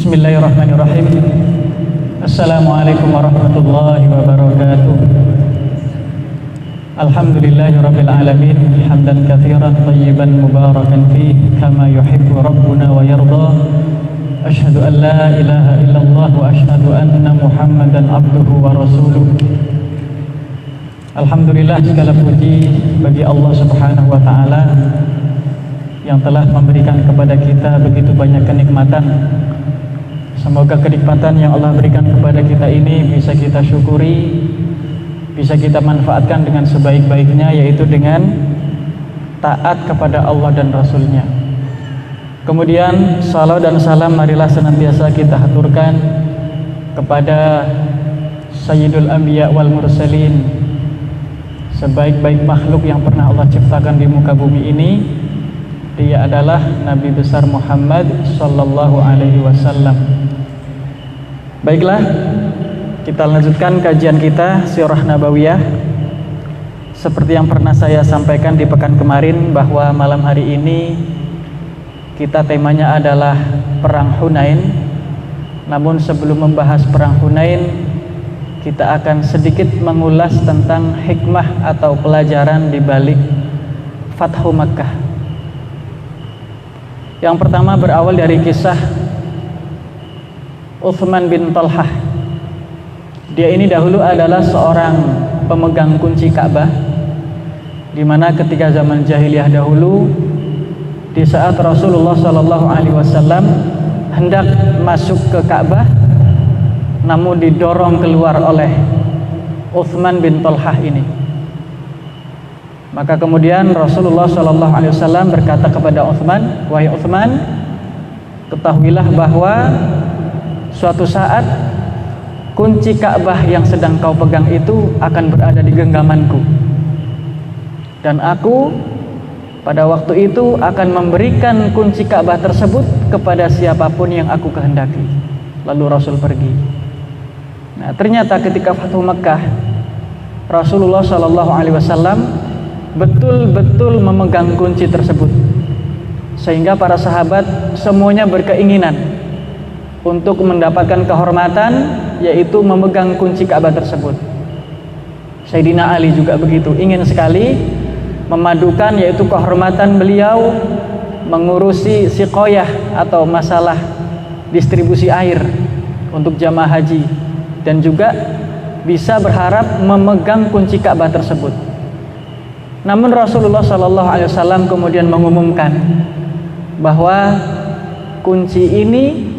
Bismillahirrahmanirrahim. Assalamualaikum warahmatullahi wabarakatuh. Alhamdulillahirabbil alamin, hamdan katsiran thayyiban mubarakan fihi kama yuhibbu rabbuna wa yarda. Asyhadu an la ilaha illallah wa asyhadu anna Muhammadan abduhu wa rasuluh. Alhamdulillah, segala puji bagi Allah Subhanahu wa taala yang telah memberikan kepada kita begitu banyak kenikmatan. Semoga kenikmatan yang Allah berikan kepada kita ini bisa kita syukuri, bisa kita manfaatkan dengan sebaik-baiknya, yaitu dengan taat kepada Allah dan Rasul-Nya. Kemudian salam dan salam marilah senantiasa kita haturkan kepada Sayyidul Anbiya wal Mursalin, sebaik-baik makhluk yang pernah Allah ciptakan di muka bumi ini. Dia adalah Nabi besar Muhammad sallallahu alaihi wasallam. Baiklah, kita lanjutkan kajian kita Sirah Nabawiyah. Seperti yang pernah saya sampaikan di pekan kemarin, bahwa malam hari ini kita temanya adalah Perang Hunain. Namun sebelum membahas Perang Hunain, kita akan sedikit mengulas tentang hikmah atau pelajaran di balik Fathu Makkah. Yang pertama berawal dari kisah Uthman bin Talhah. Dia ini dahulu adalah seorang pemegang kunci Ka'bah, di mana ketika zaman jahiliyah dahulu, di saat Rasulullah SAW hendak masuk ke Ka'bah, namun didorong keluar oleh Uthman bin Talhah ini. Maka kemudian Rasulullah SAW berkata kepada Uthman, "Wahai Uthman, ketahuilah bahwa suatu saat kunci Ka'bah yang sedang kau pegang itu akan berada di genggamanku, dan aku pada waktu itu akan memberikan kunci Ka'bah tersebut kepada siapapun yang aku kehendaki." Lalu Rasul pergi. Nah, ternyata ketika Fathu Makkah, Rasulullah SAW betul-betul memegang kunci tersebut, sehingga para sahabat semuanya berkeinginan untuk mendapatkan kehormatan, yaitu memegang kunci Ka'bah tersebut. Sayyidina Ali juga begitu, ingin sekali memadukan yaitu kehormatan beliau mengurusi siqoyah atau masalah distribusi air untuk jamaah haji, dan juga bisa berharap memegang kunci Ka'bah tersebut. Namun Rasulullah SAW kemudian mengumumkan bahwa kunci ini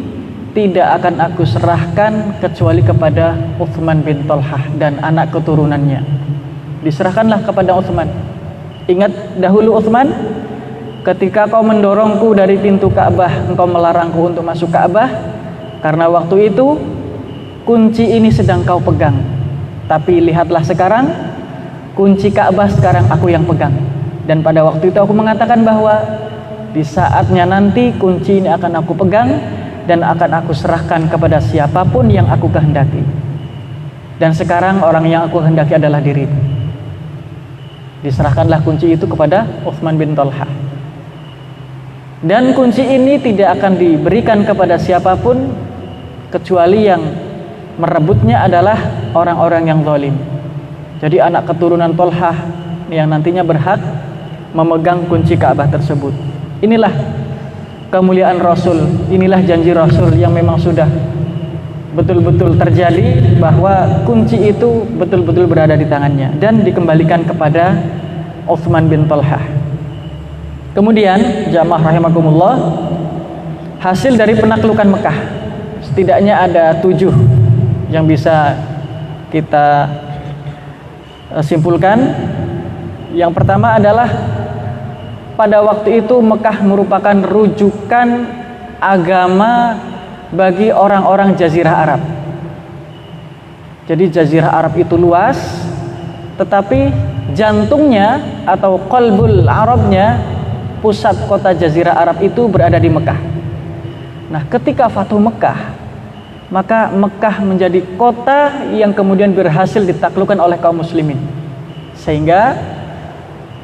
tidak akan aku serahkan kecuali kepada Uthman bin Talhah dan anak keturunannya. Diserahkanlah kepada Uthman. Ingat dahulu Uthman, ketika kau mendorongku dari pintu Ka'bah, engkau melarangku untuk masuk Ka'bah, karena waktu itu kunci ini sedang kau pegang. Tapi lihatlah sekarang, kunci Ka'bah sekarang aku yang pegang. Dan pada waktu itu aku mengatakan bahwa di saatnya nanti kunci ini akan aku pegang dan akan aku serahkan kepada siapapun yang aku kehendaki. Dan sekarang orang yang aku kehendaki adalah dirimu. Diserahkanlah kunci itu kepada Uthman bin Talhah. Dan kunci ini tidak akan diberikan kepada siapapun kecuali yang merebutnya adalah orang-orang yang zalim. Jadi anak keturunan Talhah yang nantinya berhak memegang kunci Ka'bah tersebut. Inilah kemuliaan Rasul, inilah janji Rasul yang memang sudah betul-betul terjadi, bahwa kunci itu betul-betul berada di tangannya dan dikembalikan kepada Uthman bin Talhah. Kemudian jamaah rahimakumullah, hasil dari penaklukan Mekah setidaknya ada 7 yang bisa kita simpulkan. Yang pertama adalah pada waktu itu Mekah merupakan rujukan agama bagi orang-orang Jazirah Arab. Jadi Jazirah Arab itu luas, tetapi jantungnya atau qalbul Arabnya, pusat kota Jazirah Arab itu berada di Mekah. Nah, ketika Fathu Mekah, maka Mekah menjadi kota yang kemudian berhasil ditaklukkan oleh kaum muslimin, sehingga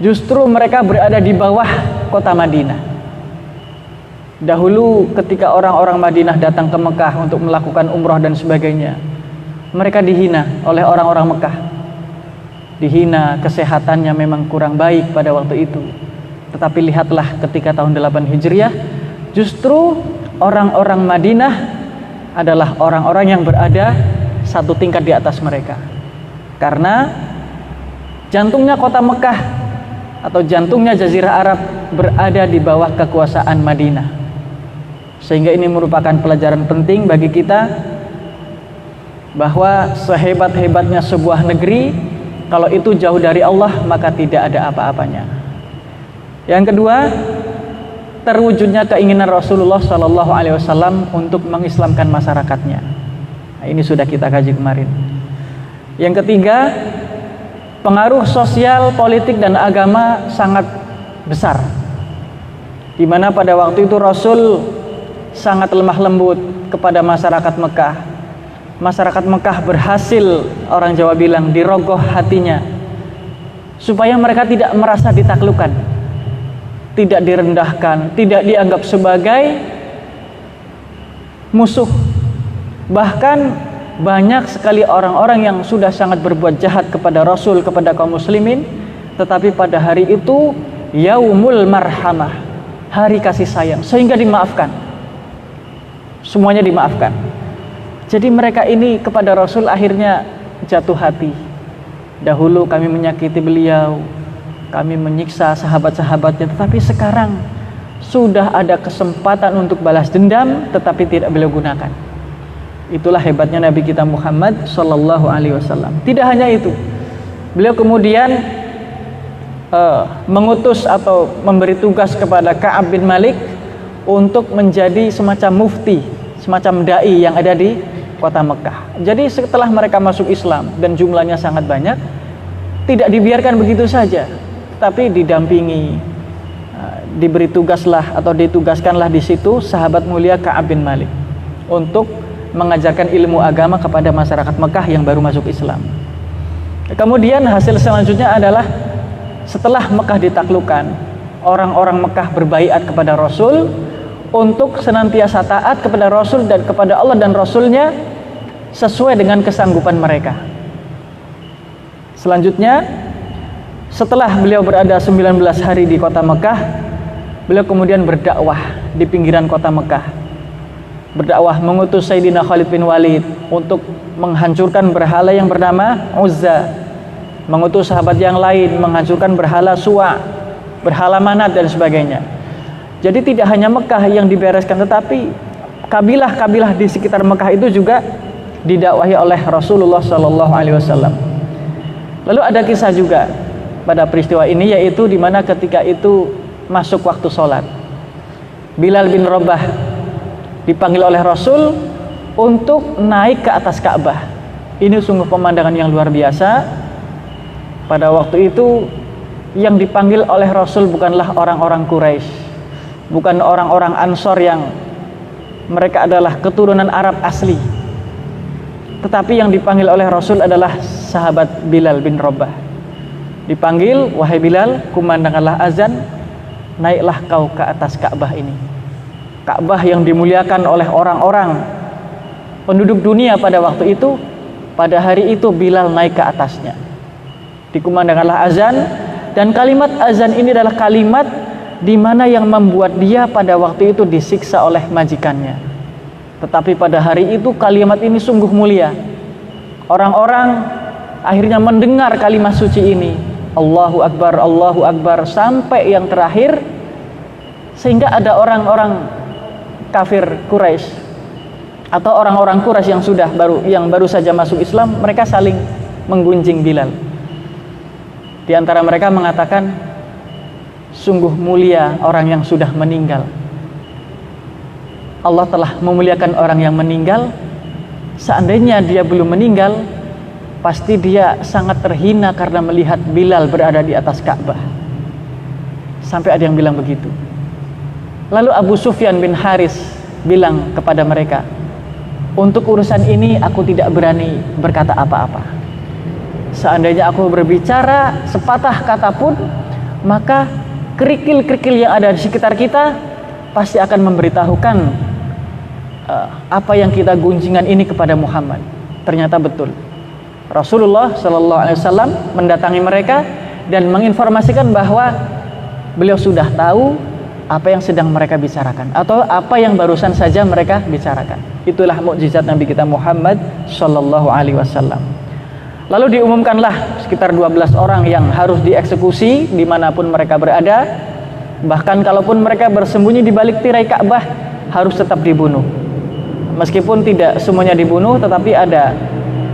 justru mereka berada di bawah kota Madinah. Dahulu ketika orang-orang Madinah datang ke Mekah untuk melakukan umroh dan sebagainya, mereka dihina oleh orang-orang Mekah. Dihina, kesehatannya memang kurang baik pada waktu itu. Tetapi lihatlah ketika tahun 8 Hijriah, justru orang-orang Madinah adalah orang-orang yang berada satu tingkat di atas mereka. Karena jantungnya kota Mekah atau jantungnya Jazirah Arab berada di bawah kekuasaan Madinah. Sehingga ini merupakan pelajaran penting bagi kita bahwa sehebat-hebatnya sebuah negeri, kalau itu jauh dari Allah maka tidak ada apa-apanya. Yang kedua, terwujudnya keinginan Rasulullah SAW untuk mengislamkan masyarakatnya. Nah, ini sudah kita kaji kemarin. Yang ketiga, pengaruh sosial, politik dan agama sangat besar, di mana pada waktu itu Rasul sangat lemah lembut kepada masyarakat Mekah. Masyarakat Mekah berhasil, orang Jawa bilang, dirogoh hatinya supaya mereka tidak merasa ditaklukkan, tidak direndahkan, tidak dianggap sebagai musuh. Bahkan banyak sekali orang-orang yang sudah sangat berbuat jahat kepada Rasul, kepada kaum muslimin, tetapi pada hari itu yaumul marhamah, hari kasih sayang, sehingga dimaafkan. Semuanya dimaafkan. Jadi mereka ini kepada Rasul akhirnya jatuh hati. Dahulu kami menyakiti beliau, kami menyiksa sahabat-sahabatnya, tetapi sekarang sudah ada kesempatan untuk balas dendam, tetapi tidak beliau gunakan. Itulah hebatnya Nabi kita Muhammad Sallallahu Alaihi Wasallam. Tidak hanya itu, beliau kemudian mengutus atau memberi tugas kepada Ka'ab bin Malik untuk menjadi semacam mufti, semacam dai yang ada di kota Mekah. Jadi setelah mereka masuk Islam dan jumlahnya sangat banyak, tidak dibiarkan begitu saja, tapi didampingi, diberi tugaslah atau ditugaskanlah di situ sahabat mulia Ka'ab bin Malik untuk mengajarkan ilmu agama kepada masyarakat Mekah yang baru masuk Islam. Kemudian hasil selanjutnya adalah setelah Mekah ditaklukkan, orang-orang Mekah berbaiat kepada Rasul untuk senantiasa taat kepada Rasul dan kepada Allah dan Rasulnya sesuai dengan kesanggupan mereka. Selanjutnya, setelah beliau berada 19 hari di kota Mekah, beliau kemudian berdakwah di pinggiran kota Mekah. Berdakwah, mengutus Sayyidina Khalid bin Walid untuk menghancurkan berhala yang bernama Uzza, mengutus sahabat yang lain menghancurkan berhala Suwa, berhala Manat dan sebagainya. Jadi tidak hanya Mekah yang dibereskan, tetapi kabilah-kabilah di sekitar Mekah itu juga didakwahi oleh Rasulullah SAW. Lalu ada kisah juga pada peristiwa ini, yaitu di mana ketika itu masuk waktu sholat, Bilal bin Rabah dipanggil oleh Rasul untuk naik ke atas Ka'bah. Ini sungguh pemandangan yang luar biasa. Pada waktu itu yang dipanggil oleh Rasul bukanlah orang-orang Quraisy, bukan orang-orang Ansor yang mereka adalah keturunan Arab asli, tetapi yang dipanggil oleh Rasul adalah sahabat Bilal bin Rabah. Dipanggil, wahai Bilal, kumandangkanlah azan, naiklah kau ke atas Ka'bah ini. Ka'bah yang dimuliakan oleh orang-orang penduduk dunia pada waktu itu. Pada hari itu Bilal naik ke atasnya, dikumandangkanlah azan, dan kalimat azan ini adalah kalimat di mana yang membuat dia pada waktu itu disiksa oleh majikannya. Tetapi pada hari itu kalimat ini sungguh mulia. Orang-orang akhirnya mendengar kalimat suci ini, Allahu Akbar, sampai yang terakhir, sehingga ada orang-orang kafir Quraisy atau orang-orang Quraisy yang baru saja masuk Islam, mereka saling menggunjing Bilal. Di antara mereka mengatakan, sungguh mulia orang yang sudah meninggal. Allah telah memuliakan orang yang meninggal. Seandainya dia belum meninggal, pasti dia sangat terhina karena melihat Bilal berada di atas Ka'bah. Sampai ada yang bilang begitu. Lalu Abu Sufyan bin Haris bilang kepada mereka, untuk urusan ini aku tidak berani berkata apa-apa. Seandainya aku berbicara sepatah kata pun, maka kerikil-kerikil yang ada di sekitar kita pasti akan memberitahukan apa yang kita gunjingan ini kepada Muhammad. Ternyata betul. Rasulullah Shallallahu Alaihi Wasallam mendatangi mereka dan menginformasikan bahwa beliau sudah tahu apa yang sedang mereka bicarakan atau apa yang barusan saja mereka bicarakan. Itulah mukjizat Nabi kita Muhammad Shallallahu Alaihi Wasallam. Lalu diumumkanlah sekitar 12 orang yang harus dieksekusi dimanapun mereka berada. Bahkan kalaupun mereka bersembunyi di balik tirai Ka'bah harus tetap dibunuh. Meskipun tidak semuanya dibunuh, tetapi ada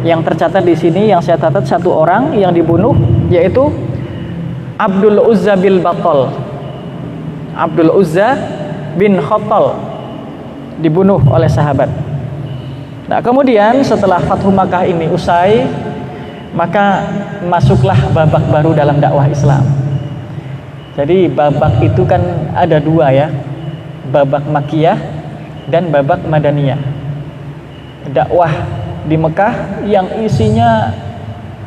yang tercatat di sini yang saya catat, satu orang yang dibunuh, yaitu Abdul Uzza bin Battal. Abdul Uzza bin Khattal dibunuh oleh sahabat. Nah, kemudian setelah Fathu Makkah ini usai, maka masuklah babak baru dalam dakwah Islam. Jadi babak itu kan ada dua ya, babak Makkiyah dan babak Madaniyah. Dakwah di Mekah yang isinya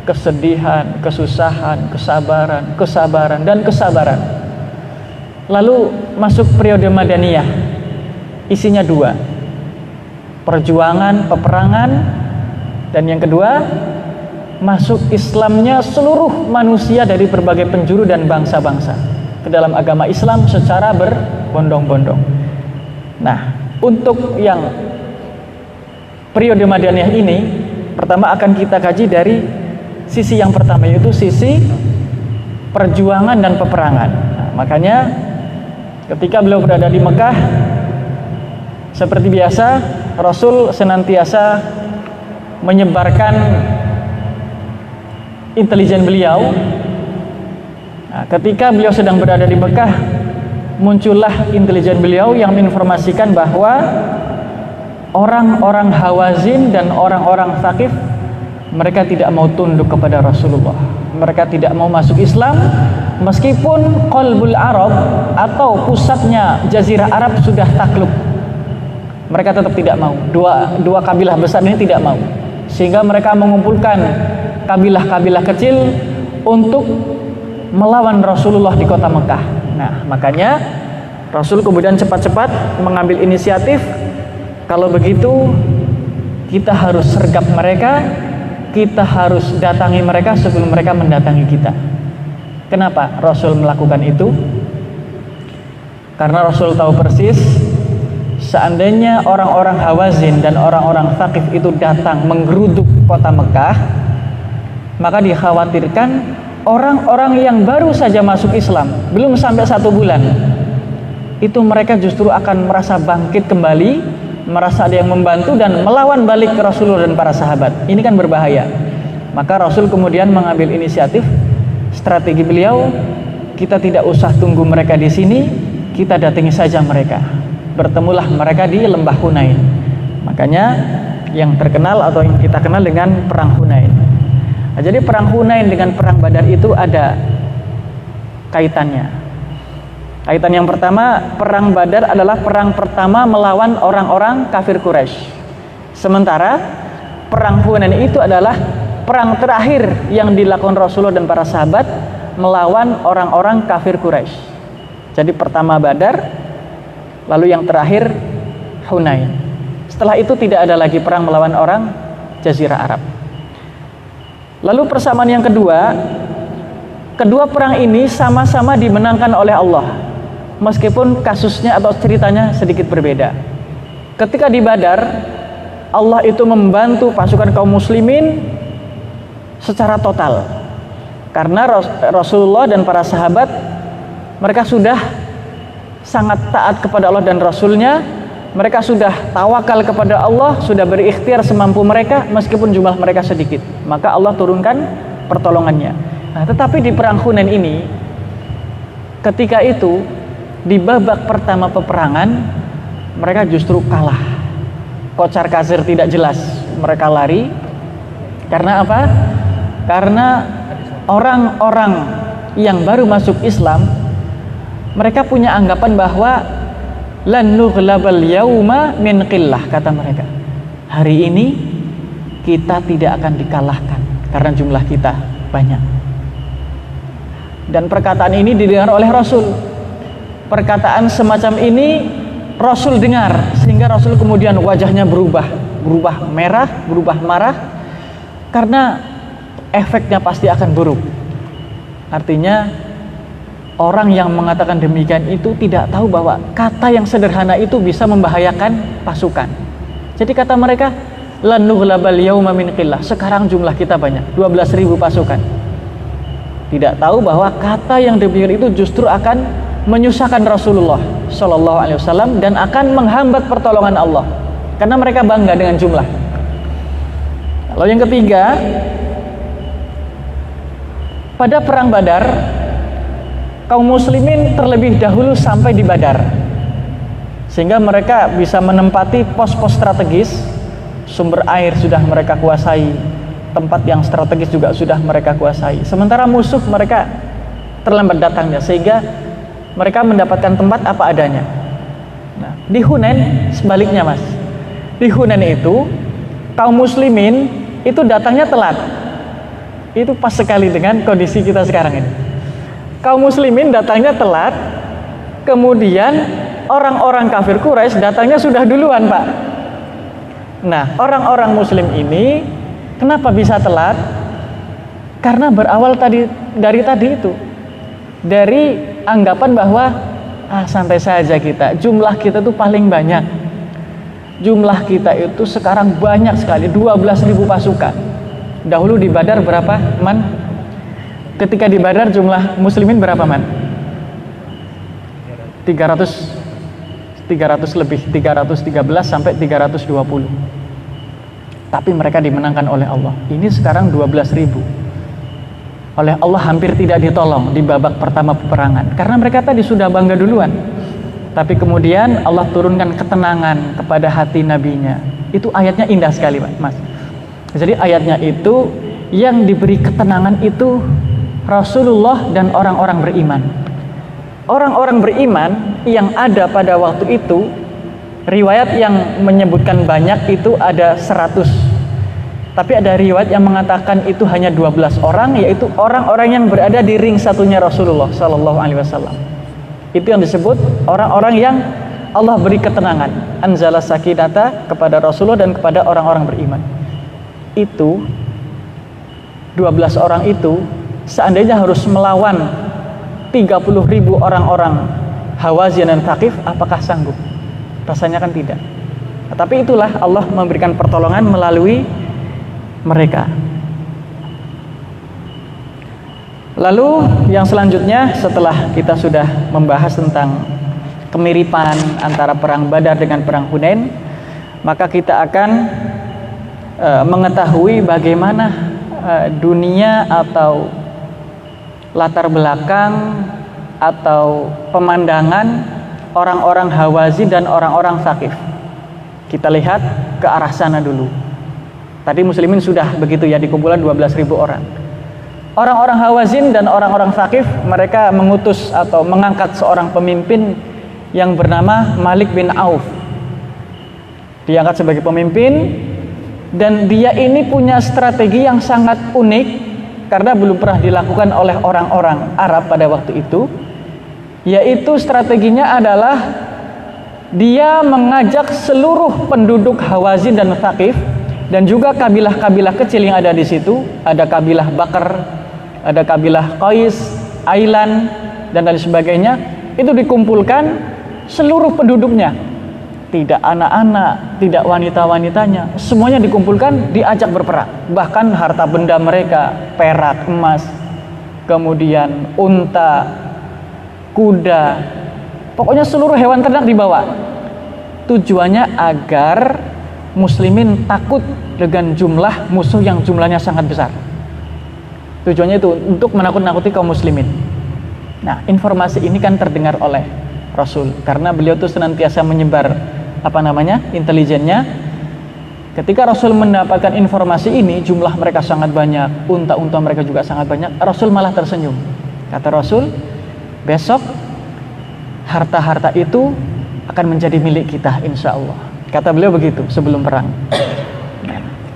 kesedihan, kesusahan, kesabaran, dan kesabaran. Lalu masuk periode Madaniyah, isinya dua, perjuangan, peperangan, dan yang kedua masuk Islamnya seluruh manusia dari berbagai penjuru dan bangsa-bangsa ke dalam agama Islam secara berbondong-bondong. Nah, untuk yang periode Madaniyah ini, pertama akan kita kaji dari sisi yang pertama, yaitu sisi perjuangan dan peperangan. Nah, makanya ketika beliau berada di Mekah, seperti biasa Rasul senantiasa menyebarkan intelijen beliau. Nah, ketika beliau sedang berada di Mekah, muncullah intelijen beliau yang menginformasikan bahwa orang-orang Hawazin dan orang-orang Thaqif, mereka tidak mau tunduk kepada Rasulullah. Mereka tidak mau masuk Islam, meskipun qalbul Arab atau pusatnya Jazirah Arab sudah takluk. Mereka tetap tidak mau. Dua kabilah besar ini tidak mau, sehingga mereka mengumpulkan kabilah-kabilah kecil untuk melawan Rasulullah di kota Mekah. Nah, makanya Rasul kemudian cepat-cepat mengambil inisiatif. Kalau begitu, kita harus sergap mereka, kita harus datangi mereka sebelum mereka mendatangi kita. Kenapa Rasul melakukan itu? Karena Rasul tahu persis, seandainya orang-orang Hawazin dan orang-orang Thaqif itu datang menggeruduk kota Mekah, maka dikhawatirkan orang-orang yang baru saja masuk Islam, belum sampai 1 bulan, itu mereka justru akan merasa bangkit kembali, merasa ada yang membantu dan melawan balik ke Rasulullah dan para sahabat. Ini kan berbahaya. Maka Rasul kemudian mengambil inisiatif. Strategi beliau, kita tidak usah tunggu mereka di sini, kita datangi saja mereka. Bertemulah mereka di lembah Hunain. Makanya yang terkenal atau yang kita kenal dengan perang Hunain. Nah, jadi perang Hunain dengan perang Badar itu ada kaitannya. Kaitan yang pertama, perang Badar adalah perang pertama melawan orang-orang kafir Quraisy. Sementara perang Hunain itu adalah perang terakhir yang dilakukan Rasulullah dan para sahabat melawan orang-orang kafir Quraisy. Jadi pertama Badar, lalu yang terakhir Hunain. Setelah itu tidak ada lagi perang melawan orang Jazirah Arab. Lalu persamaan yang kedua, kedua perang ini sama-sama dimenangkan oleh Allah, meskipun kasusnya atau ceritanya sedikit berbeda. Ketika di Badar, Allah itu membantu pasukan kaum muslimin secara total, karena Rasulullah dan para sahabat mereka sudah sangat taat kepada Allah dan Rasulnya. Mereka sudah tawakal kepada Allah, sudah berikhtiar semampu mereka meskipun jumlah mereka sedikit. Maka Allah turunkan pertolongannya. Nah, tetapi di perang Hunain ini, ketika itu di babak pertama peperangan, mereka justru kalah. Kocar kacir tidak jelas, mereka lari. Karena apa? Karena orang-orang yang baru masuk Islam, mereka punya anggapan bahwa lan nughlabal yauma min qillah, kata mereka. Hari ini kita tidak akan dikalahkan karena jumlah kita banyak. Dan perkataan ini didengar oleh Rasul. Perkataan semacam ini Rasul dengar, sehingga Rasul kemudian wajahnya berubah merah, berubah marah, karena efeknya pasti akan buruk. Artinya orang yang mengatakan demikian itu tidak tahu bahwa kata yang sederhana itu bisa membahayakan pasukan. Jadi kata mereka, lan nughlabal yauma min qillah, sekarang jumlah kita banyak, 12.000 pasukan. Tidak tahu bahwa kata yang demikian itu justru akan menyusahkan Rasulullah Shallallahu Alaihi Wasallam dan akan menghambat pertolongan Allah, karena mereka bangga dengan jumlah. Lalu yang ketiga, pada perang Badar, kaum muslimin terlebih dahulu sampai di Badar, sehingga mereka bisa menempati pos-pos strategis. Sumber air sudah mereka kuasai, tempat yang strategis juga sudah mereka kuasai. Sementara musuh mereka terlambat datangnya, sehingga mereka mendapatkan tempat apa adanya. Nah, di Hunain sebaliknya, Mas. Di Hunain itu kaum muslimin itu datangnya telat. Itu pas sekali dengan kondisi kita sekarang ini. Kaum muslimin datangnya telat, kemudian orang-orang kafir Quraisy datangnya sudah duluan, Pak. Nah, orang-orang muslim ini kenapa bisa telat? Karena berawal dari tadi itu. Dari anggapan bahwa santai saja kita, jumlah kita tuh paling banyak. Jumlah kita itu sekarang banyak sekali, 12.000 pasukan. Dahulu di Badar berapa, Man? Ketika di Badar jumlah muslimin berapa, Man? 300 lebih, 313 sampai 320. Tapi mereka dimenangkan oleh Allah. Ini sekarang 12.000. Oleh Allah hampir tidak ditolong di babak pertama peperangan, karena mereka tadi sudah bangga duluan. Tapi kemudian Allah turunkan ketenangan kepada hati nabinya. Itu ayatnya indah sekali, Mas. Jadi ayatnya itu yang diberi ketenangan itu Rasulullah dan orang-orang beriman. Orang-orang beriman yang ada pada waktu itu, riwayat yang menyebutkan banyak itu ada 100. Tapi ada riwayat yang mengatakan itu hanya 12 orang, yaitu orang-orang yang berada di ring satunya Rasulullah Sallallahu Alaihi Wasallam. Itu yang disebut orang-orang yang Allah beri ketenangan, anzala sakinata kepada Rasulullah dan kepada orang-orang beriman. Itu 12 orang itu seandainya harus melawan 30.000 orang-orang Hawazin dan Thaqif, apakah sanggup? Rasanya kan tidak. Tapi itulah Allah memberikan pertolongan melalui mereka. Lalu yang selanjutnya, setelah kita sudah membahas tentang kemiripan antara perang Badar dengan perang Hunain, maka kita akan mengetahui bagaimana dunia atau latar belakang atau pemandangan orang-orang Hawazin dan orang-orang Thaqif. Kita lihat ke arah sana dulu. Tadi muslimin sudah begitu ya, di kumpulan 12.000 orang. Orang-orang Hawazin dan orang-orang Thaqif, mereka mengutus atau mengangkat seorang pemimpin yang bernama Malik bin Auf. Diangkat sebagai pemimpin, dan dia ini punya strategi yang sangat unik karena belum pernah dilakukan oleh orang-orang Arab pada waktu itu. Yaitu strateginya adalah dia mengajak seluruh penduduk Hawazin dan Thaqif dan juga kabilah-kabilah kecil yang ada di situ, ada kabilah Bakar, ada kabilah Qais, Ailan, dan lain sebagainya, itu dikumpulkan seluruh penduduknya, tidak anak-anak, tidak wanita-wanitanya, semuanya dikumpulkan, diajak berperang. Bahkan harta benda mereka, perak, emas, kemudian unta, kuda, pokoknya seluruh hewan ternak dibawa. Tujuannya agar muslimin takut dengan jumlah musuh yang jumlahnya sangat besar. Tujuannya itu untuk menakut-nakuti kaum muslimin. Nah, informasi ini kan terdengar oleh Rasul karena beliau itu senantiasa menyebar intelijennya. Ketika Rasul mendapatkan informasi ini, jumlah mereka sangat banyak, unta-unta mereka juga sangat banyak, Rasul malah tersenyum. Kata Rasul, besok harta-harta itu akan menjadi milik kita, insya Allah. Kata beliau begitu sebelum perang.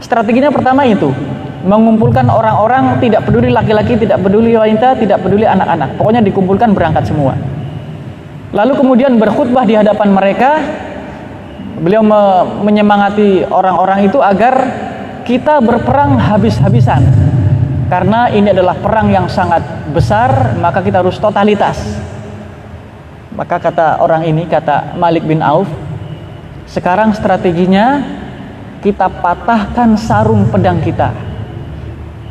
Strateginya pertama itu mengumpulkan orang-orang, tidak peduli laki-laki, tidak peduli wanita, tidak peduli anak-anak, pokoknya dikumpulkan, berangkat semua. Lalu kemudian berkhutbah di hadapan mereka. Beliau menyemangati orang-orang itu agar kita berperang habis-habisan, karena ini adalah perang yang sangat besar, maka kita harus totalitas. Maka kata orang ini, kata Malik bin Auf, sekarang strateginya kita patahkan sarung pedang kita.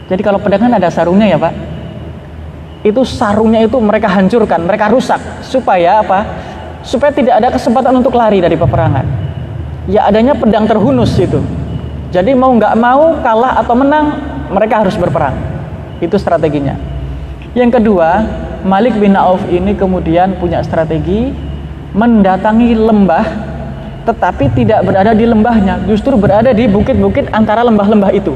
Jadi kalau pedang kan ada sarungnya ya Pak, itu sarungnya itu mereka hancurkan, mereka rusak, supaya apa? Supaya tidak ada kesempatan untuk lari dari peperangan. Ya adanya pedang terhunus itu. Jadi mau nggak mau, kalah atau menang, mereka harus berperang. Itu strateginya. Yang kedua, Malik bin Auf ini kemudian punya strategi mendatangi lembah, tetapi tidak berada di lembahnya, justru berada di bukit-bukit antara lembah-lembah itu,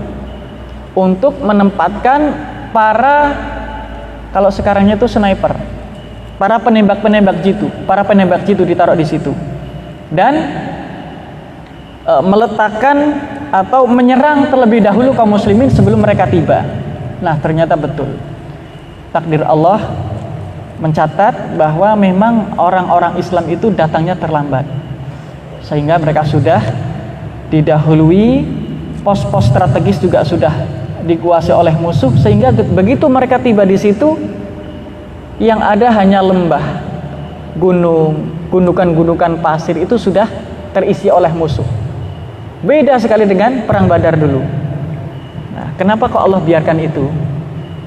untuk menempatkan para, kalau sekarangnya itu sniper, para penembak-penembak jitu ditaruh di situ, dan meletakkan atau menyerang terlebih dahulu kaum muslimin sebelum mereka tiba. Nah, ternyata betul. Takdir Allah mencatat bahwa memang orang-orang Islam itu datangnya terlambat, sehingga mereka sudah didahului, pos-pos strategis juga sudah dikuasai oleh musuh, sehingga begitu mereka tiba di situ, yang ada hanya lembah, gunung, gundukan-gundukan pasir itu sudah terisi oleh musuh. Beda sekali dengan perang Badar dulu. Nah, kenapa kok Allah biarkan itu?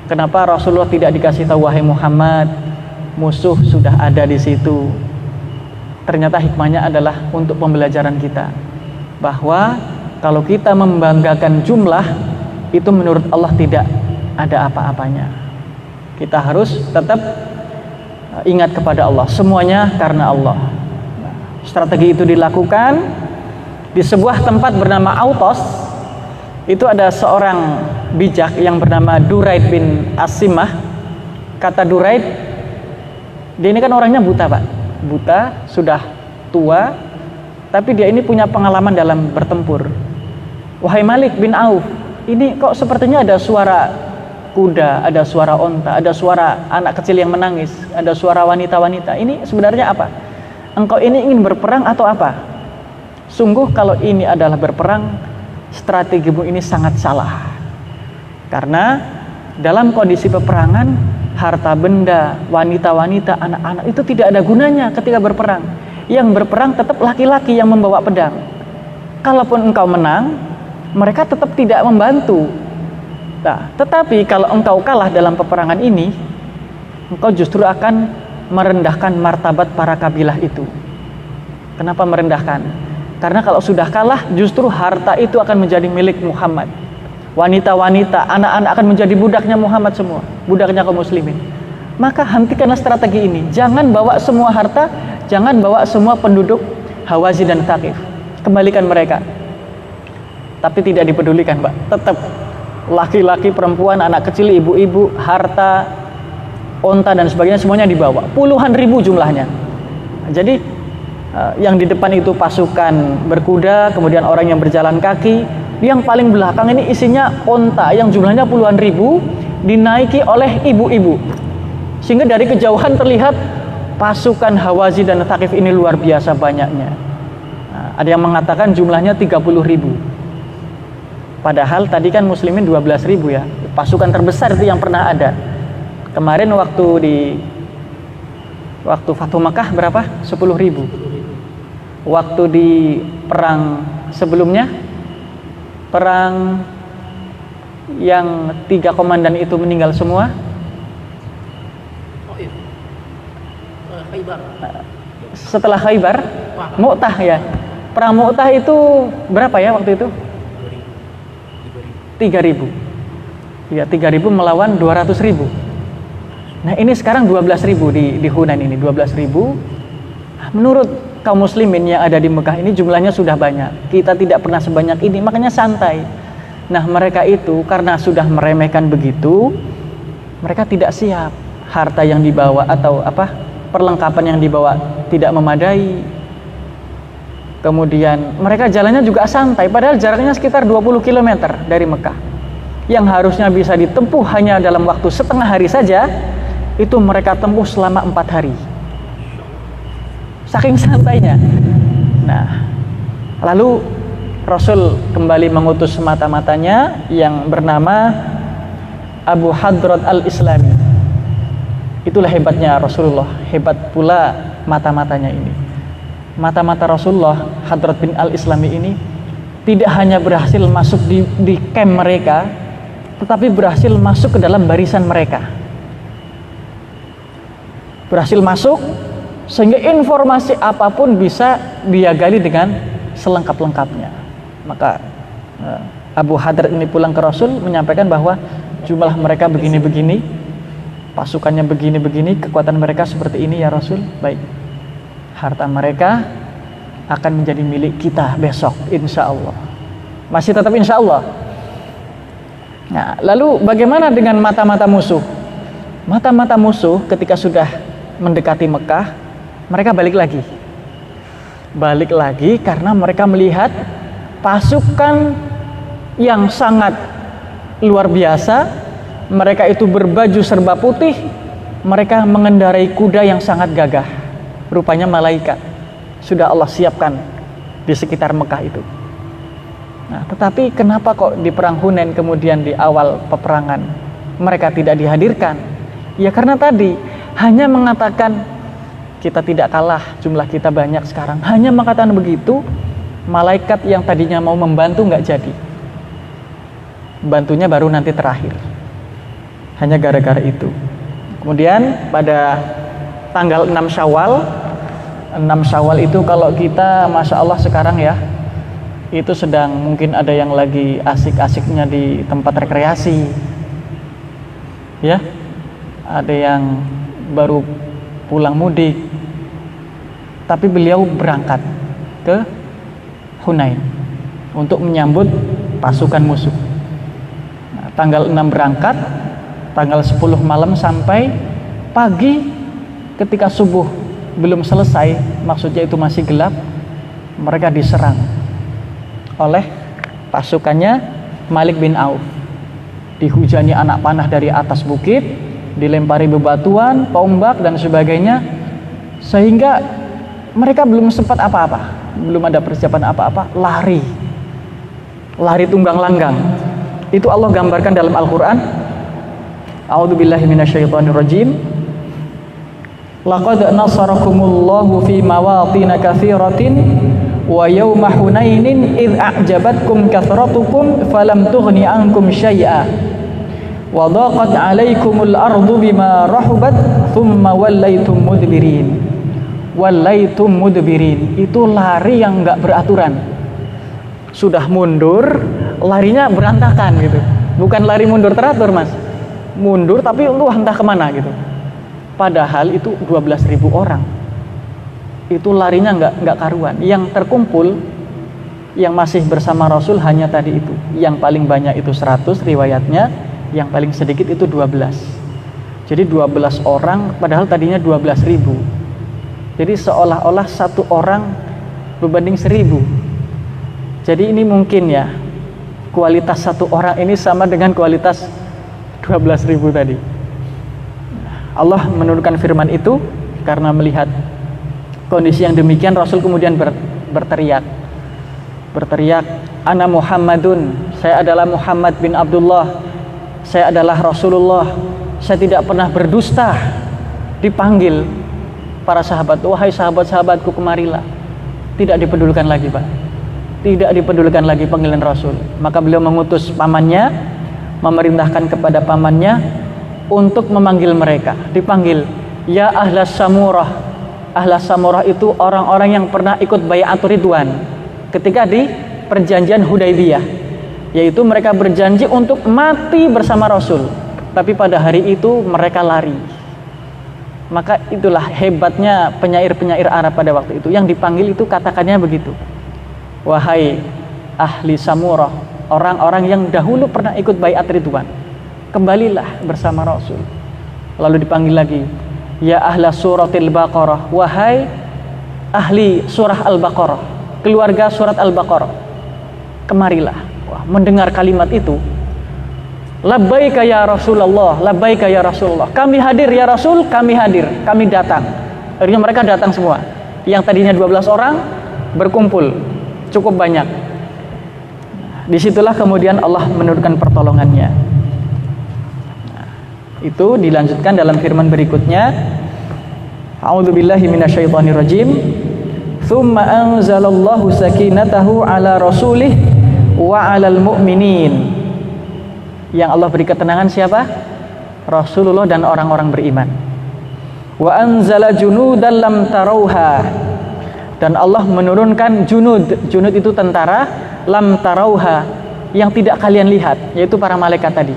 Kenapa Rasulullah tidak dikasih tahu, wahai Muhammad, musuh sudah ada di situ? Ternyata hikmahnya adalah untuk pembelajaran kita, bahwa kalau kita membanggakan jumlah, itu menurut Allah tidak ada apa-apanya. Kita harus tetap ingat kepada Allah, semuanya karena Allah. Nah, strategi itu dilakukan di sebuah tempat bernama Autos. Itu ada seorang bijak yang bernama Duraid bin Asimah. Kata Duraid, dia ini kan orangnya buta Pak, buta, sudah tua, tapi dia ini punya pengalaman dalam bertempur. Wahai Malik bin Auf, ini kok sepertinya ada suara kuda, ada suara onta, ada suara anak kecil yang menangis, ada suara wanita-wanita. Ini sebenarnya apa? Engkau ini ingin berperang atau apa? Sungguh kalau ini adalah berperang, strategimu ini sangat salah. Karena dalam kondisi peperangan, harta benda, wanita-wanita, anak-anak itu tidak ada gunanya ketika berperang. Yang berperang tetap laki-laki yang membawa pedang. Kalaupun engkau menang, mereka tetap tidak membantu. Nah, tetapi kalau engkau kalah dalam peperangan ini, engkau justru akan merendahkan martabat para kabilah itu. Kenapa merendahkan? Karena kalau sudah kalah, justru harta itu akan menjadi milik Muhammad. Wanita-wanita, anak-anak akan menjadi budaknya Muhammad semua, budaknya kaum muslimin. Maka hentikanlah strategi ini. Jangan bawa semua harta, jangan bawa semua penduduk Hawazin dan Thaqif. Kembalikan mereka. Tapi tidak dipedulikan, Pak. Tetap laki-laki, perempuan, anak kecil, ibu-ibu, harta, onta dan sebagainya semuanya dibawa. Puluhan ribu jumlahnya. Jadi yang di depan itu pasukan berkuda, kemudian orang yang berjalan kaki, yang paling belakang ini isinya onta yang jumlahnya puluhan ribu, dinaiki oleh ibu-ibu, sehingga dari kejauhan terlihat pasukan Hawazin dan Thaqif ini luar biasa banyaknya. Nah, ada yang mengatakan jumlahnya 30 ribu, padahal tadi kan muslimin 12 ribu ya, pasukan terbesar itu yang pernah ada. Kemarin waktu Fathu Makkah berapa? 10 ribu. Waktu di perang sebelumnya, perang yang 3 komandan itu meninggal semua. Khaybar. Setelah Khaybar, Mu'tah ya. Perang Mu'tah itu berapa ya waktu itu? 3.000. Ya, 3.000 melawan 200.000. Nah, ini sekarang 12.000 di Hunain ini, 12.000. Menurut kaum muslimin yang ada di Mekah ini jumlahnya sudah banyak. Kita tidak pernah sebanyak ini, makanya santai. Nah, mereka itu karena sudah meremehkan begitu, mereka tidak siap. Harta yang dibawa atau perlengkapan yang dibawa tidak memadai. Kemudian mereka jalannya juga santai, padahal jaraknya sekitar 20 km dari Mekah. Yang harusnya bisa ditempuh hanya dalam waktu setengah hari saja, itu mereka tempuh selama 4 hari. saking santainya. Nah, lalu Rasul kembali mengutus mata-matanya yang bernama Abu Hadrat al-Islami. Itulah hebatnya Rasulullah, hebat pula mata-matanya ini. Mata-mata Rasulullah Hadrat bin al-Islami ini tidak hanya berhasil masuk di camp mereka, tetapi berhasil masuk ke dalam barisan mereka. Berhasil masuk sehingga informasi apapun bisa dia gali dengan selengkap-lengkapnya. Maka Abu Hadrat ini pulang ke Rasul menyampaikan bahwa jumlah mereka begini-begini, pasukannya begini-begini, kekuatan mereka seperti ini ya Rasul. Baik, harta mereka akan menjadi milik kita besok insya Allah. Masih tetap insya Allah. Nah, lalu bagaimana dengan mata-mata musuh? Mata-mata musuh ketika sudah mendekati Mekah, mereka balik lagi karena mereka melihat pasukan yang sangat luar biasa. Mereka itu berbaju serba putih, mereka mengendarai kuda yang sangat gagah, rupanya malaikat sudah Allah siapkan di sekitar Mekah itu. Nah, tetapi kenapa kok di perang Hunain kemudian di awal peperangan mereka tidak dihadirkan? Ya karena tadi hanya mengatakan kita tidak kalah, jumlah kita banyak sekarang. Hanya mengatakan begitu, malaikat yang tadinya mau membantu nggak jadi. Bantunya baru nanti terakhir. Hanya gara-gara itu. Kemudian pada tanggal 6 Syawal itu kalau kita Masya Allah sekarang ya, itu sedang mungkin ada yang lagi asik-asiknya di tempat rekreasi. Ya, ada yang baru pulang mudik, tapi beliau berangkat ke Hunain untuk menyambut pasukan musuh. Nah, tanggal 6 berangkat, tanggal 10 malam sampai pagi, ketika subuh belum selesai, maksudnya itu masih gelap, mereka diserang oleh pasukannya Malik bin Auf. Dihujani anak panah dari atas bukit, dilempari bebatuan, tombak dan sebagainya, sehingga mereka belum sempat apa-apa, belum ada persiapan apa-apa, lari tunggang langgang. Itu Allah gambarkan dalam Al-Quran. A'udzubillahi minasyaitonirrajim. Laqad nasarakumullahu fi mawatin katsiratin wa yawma Hunainin idh a'jabatkum kathratukum falam tughni ankum syai'a wa dhaqat 'alaikumul ardu bima rahubat thumma wallaytum mudbirin. Itu lari yang enggak beraturan. Sudah mundur, larinya berantakan gitu. Bukan lari mundur teratur, Mas. Mundur tapi entah kemana gitu. Padahal itu 12.000 orang. Itu larinya enggak karuan. Yang terkumpul yang masih bersama Rasul hanya tadi itu. Yang paling banyak itu 100 riwayatnya, yang paling sedikit itu 12. Jadi 12 orang padahal tadinya 12.000. Jadi seolah-olah satu orang berbanding 1.000. Jadi ini mungkin ya, kualitas satu orang ini sama dengan kualitas 12.000 tadi. Allah menurunkan firman itu karena melihat kondisi yang demikian. Rasul kemudian berteriak, Ana Muhammadun, saya adalah Muhammad bin Abdullah, saya adalah Rasulullah, saya tidak pernah berdusta. Dipanggil para sahabat, wahai sahabat-sahabatku kemarilah. Tidak dipedulikan lagi, Pak. Tidak dipedulikan lagi panggilan Rasul. Maka beliau mengutus pamannya, memerintahkan kepada pamannya untuk memanggil mereka. Dipanggil, ya ahlas samurah. Ahlas samurah itu orang-orang yang pernah ikut bai'at ridwan ketika di perjanjian Hudaybiyah, yaitu mereka berjanji untuk mati bersama Rasul, tapi pada hari itu mereka lari. Maka itulah hebatnya penyair-penyair Arab pada waktu itu. Yang dipanggil itu katakannya begitu, wahai ahli samurah, orang-orang yang dahulu pernah ikut bai'at ridwan, kembalilah bersama Rasul. Lalu dipanggil lagi, ya ahla suratil Baqarah, wahai ahli surah Al-Baqarah, keluarga surat Al-Baqarah, kemarilah. Wah, mendengar kalimat itu, labbaika ya Rasulullah, labbaika ya Rasulullah, kami hadir ya Rasul, kami hadir, kami datang. Akhirnya mereka datang semua. Yang tadinya 12 orang berkumpul cukup banyak. Disitulah kemudian Allah menurunkan pertolongannya. Itu dilanjutkan dalam firman berikutnya, A'udzubillahi minasyaitonirrajim. Tsumma anzalallahu sakinatahu ala rasulih wa 'alal mu'minin. Yang Allah beri ketenangan siapa? Rasulullah dan orang-orang beriman. Wa anzala junudan lam tarauha. Dan Allah menurunkan junud. Junud itu tentara, lam tarauha, yang tidak kalian lihat, yaitu para malaikat tadi.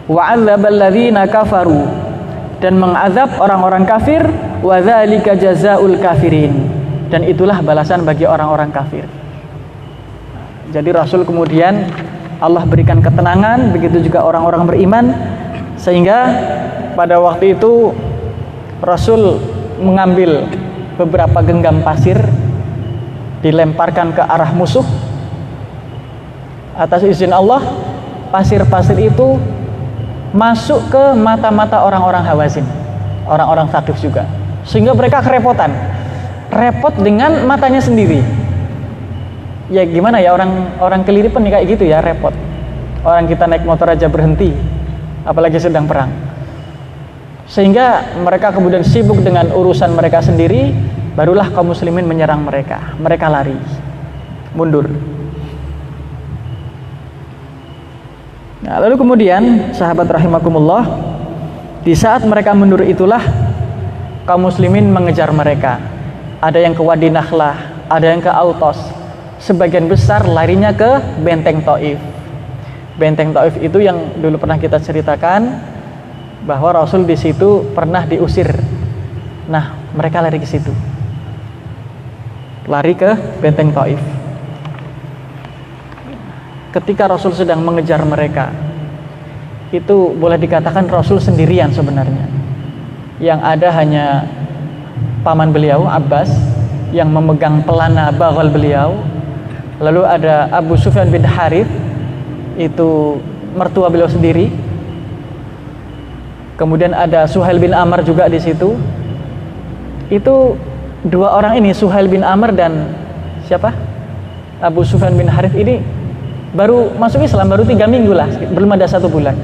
Wa 'adzabal ladzina kafaru, dan mengazab orang-orang kafir, wa dzalika jazaa'ul kafirin. Dan itulah balasan bagi orang-orang kafir. Jadi Rasul kemudian Allah berikan ketenangan, begitu juga orang-orang beriman, sehingga pada waktu itu Rasul mengambil beberapa genggam pasir, dilemparkan ke arah musuh. Atas izin Allah, pasir-pasir itu masuk ke mata-mata orang-orang Hawazin, orang-orang Tsaqif juga, sehingga mereka kerepotan, repot dengan matanya sendiri. Ya gimana ya, orang keliripan nih kayak gitu ya, repot. Orang kita naik motor aja berhenti, apalagi sedang perang. Sehingga mereka kemudian sibuk dengan urusan mereka sendiri. Barulah kaum muslimin menyerang mereka. Mereka lari, mundur. Nah, lalu kemudian sahabat rahimakumullah, di saat mereka mundur itulah kaum muslimin mengejar mereka. Ada yang ke Wadi Nakhlah, ada yang ke Autos. Sebagian besar larinya ke Benteng Taif. Benteng Taif itu yang dulu pernah kita ceritakan, bahwa Rasul di situ pernah diusir. Nah, mereka lari ke situ, lari ke Benteng Taif. Ketika Rasul sedang mengejar mereka, itu boleh dikatakan Rasul sendirian sebenarnya. Yang ada hanya paman beliau Abbas yang memegang pelana baghal beliau. Lalu ada Abu Sufyan bin Harith, itu mertua beliau sendiri. Kemudian ada Suhail bin Amr juga di situ. Itu dua orang ini, Suhail bin Amr dan siapa? Abu Sufyan bin Harith ini baru masuk Islam, baru 3 minggu lah, belum ada 1 bulan.